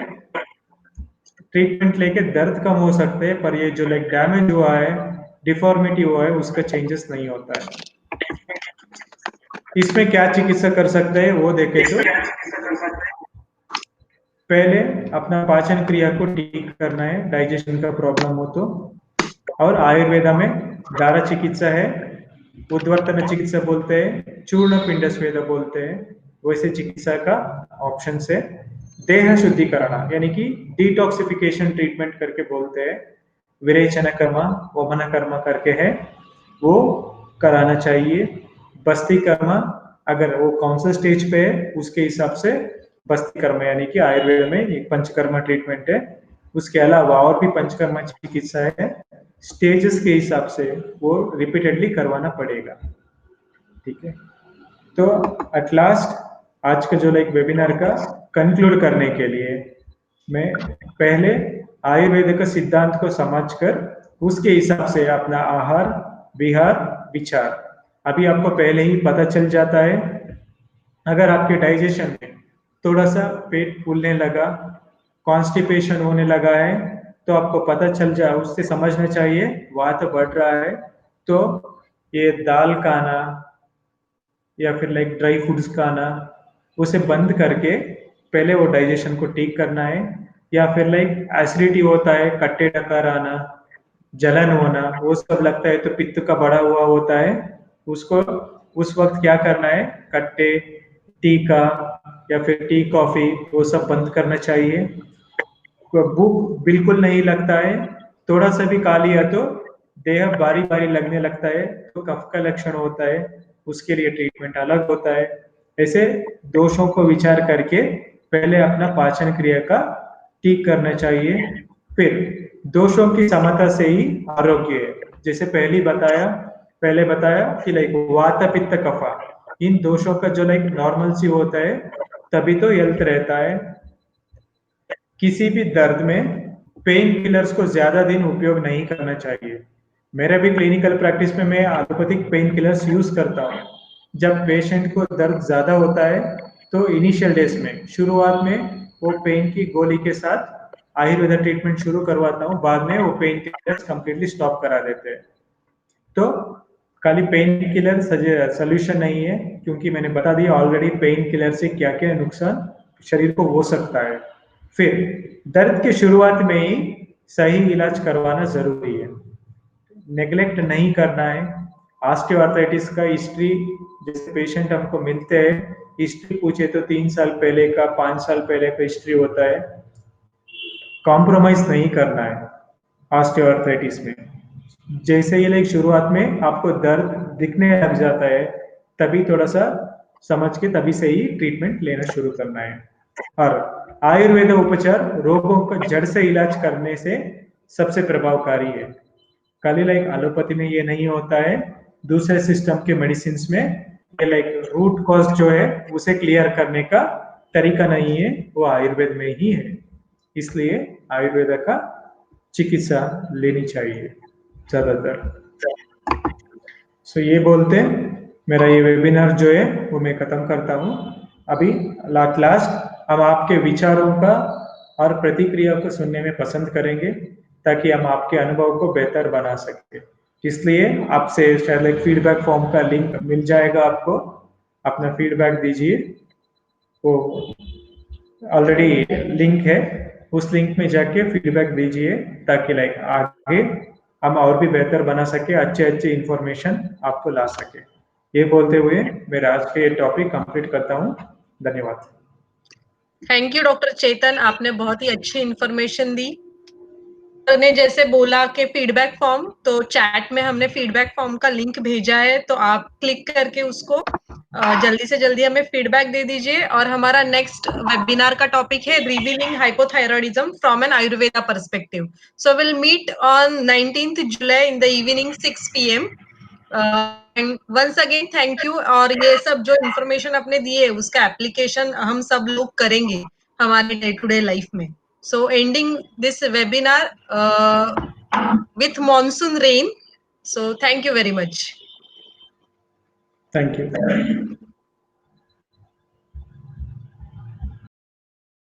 ट्रीटमेंट लेके दर्द कम हो सकते हैं, पर ये जो डैमेज हुआ है, डिफॉर्मिटी हुआ है, उसका चेंजेस नहीं होता है। इसमें क्या चिकित्सा कर सकते हैं वो देखे तो पहले अपना पाचन क्रिया को ठीक करना है, डाइजेशन का प्रॉब्लम हो तो। और आयुर्वेदा में दारा चिकित्सा है, उद्वर्तन चिकित्सा बोलते हैं, चूर्ण पिंड स्वेद बोलते हैं, वैसे चिकित्सा का ऑप्शन है। देह शुद्धिकरण यानी कि डिटॉक्सिफिकेशन ट्रीटमेंट करके बोलते हैं, विरेचन कर्म, वमन कर्म करके है, वो कराना चाहिए। बस्ती कर्म, अगर वो कौन सा स्टेज पे है उसके हिसाब से बस्ती कर्म, यानी कि आयुर्वेद में एक पंचकर्मा ट्रीटमेंट है, उसके अलावा और भी पंचकर्मा चिकित्सा है, स्टेजेस के हिसाब से वो रिपीटेडली करवाना पड़ेगा। ठीक है, तो एट लास्ट आज का जो वेबिनार का कंक्लूड करने के लिए मैं पहले आयुर्वेद का सिद्धांत को समझकर उसके हिसाब से अपना आहार विहार विचार, अभी आपको पहले ही पता चल जाता है। अगर आपके डाइजेशन में थोड़ा सा पेट फूलने लगा, कॉन्स्टिपेशन होने लगा है, तो आपको पता चल जाए, उससे समझना चाहिए वात बढ़ रहा है, तो ये दाल खाना या फिर ड्राई फूड्स खाना उसे बंद करके पहले वो डाइजेशन को ठीक करना है। या फिर एसिडिटी होता है, कट्टे डकार आना, जलन होना, वो सब लगता है तो पित्त का बढ़ा हुआ होता है, उसको उस वक्त क्या करना है, कट्टे, टी का या फिर टी कॉफी वो सब बंद करना चाहिए। भूख बिल्कुल नहीं लगता है, थोड़ा सा भी खा लिया तो देह भारी भारी लगने लगता है, तो कफ का लक्षण होता है, उसके लिए ट्रीटमेंट अलग होता है। ऐसे दोषों को विचार करके पहले अपना पाचन क्रिया का ठीक करना चाहिए, फिर दोषों की समता से ही आरोग्य है। जैसे पहले बताया कि वात पित्त कफा, इन दोषों का जो नॉर्मल सी होता है तभी तो हेल्थ रहता है। किसी भी दर्द में पेन किलर्स को ज्यादा दिन उपयोग नहीं करना चाहिए, मेरा भी क्लिनिकल प्रैक्टिस में मैं एलोपैथिक पेन किलर्स यूज करता हूँ। जब पेशेंट को दर्द ज्यादा होता है तो इनिशियल डेज में, शुरुआत में वो पेन की गोली के साथ आयुर्वेदा ट्रीटमेंट शुरू करवाता हूँ, बाद में वो पेन किलर्स कंप्लीटली स्टॉप करा देते हैं। तो खाली पेन किलर सोल्यूशन नहीं है, क्योंकि मैंने बता दिया ऑलरेडी पेन किलर से क्या क्या नुकसान शरीर को हो सकता है। फिर दर्द के शुरुआत में ही सही इलाज करवाना जरूरी है, नेग्लेक्ट नहीं करना है। ऑस्टियोआर्थराइटिस का हिस्ट्री, जैसे पेशेंट हमको मिलते हैं, हिस्ट्री पूछे तो 3 साल पहले का, 5 साल पहले का हिस्ट्री होता है। कॉम्प्रोमाइज नहीं करना है ऑस्टियोआर्थराइटिस में। जैसे ये लाइक शुरुआत में आपको दर्द दिखने लग जाता है, तभी थोड़ा सा समझ के तभी से ही ट्रीटमेंट लेना शुरू करना है। और आयुर्वेद उपचार रोगों का जड़ से इलाज करने से सबसे प्रभावकारी है। खाली लाइक एलोपैथी में ये नहीं होता है, दूसरे सिस्टम के मेडिसिन में ये लाइक रूट कॉज जो है उसे क्लियर करने का तरीका नहीं है, वो आयुर्वेद में ही है। इसलिए आयुर्वेद का चिकित्सा लेनी चाहिए ज्यादातर। सो ये बोलते मेरा ये वेबिनार जो है वो मैं खत्म करता हूँ अभी। लास्ट हम आपके विचारों का और प्रतिक्रिया को सुनने में पसंद करेंगे, ताकि हम आपके अनुभव को बेहतर बना सके। इसलिए आपसे शायद एक फीडबैक फॉर्म का लिंक मिल जाएगा आपको, अपना फीडबैक दीजिए। वो ऑलरेडी लिंक है, उस लिंक में जाके फीडबैक दीजिए, ताकि लाइक आगे हम और भी बेहतर बना सके, अच्छे अच्छे इंफॉर्मेशन आपको ला सके। ये बोलते हुए मेरा आज के टॉपिक कंप्लीट करता हूँ। धन्यवाद। थैंक यू डॉक्टर चेतन, आपने बहुत ही अच्छी इंफॉर्मेशन दी। ने जैसे बोला कि फीडबैक फॉर्म, तो चैट में हमने फीडबैक फॉर्म का लिंक भेजा है, तो आप क्लिक करके उसको जल्दी से जल्दी हमें फीडबैक दे दीजिए। और हमारा नेक्स्ट वेबिनार का टॉपिक है revealing hypothyroidism from an Ayurveda perspective. So will meet on 19th July in the evening 6 PM। Once again thank you. और ये सब जो इन्फॉर्मेशन आपने दी है उसका एप्लीकेशन हम सब लोग करेंगे हमारे डे टू डे लाइफ में। So ending this webinar with monsoon rain. So thank you very much. Thank you.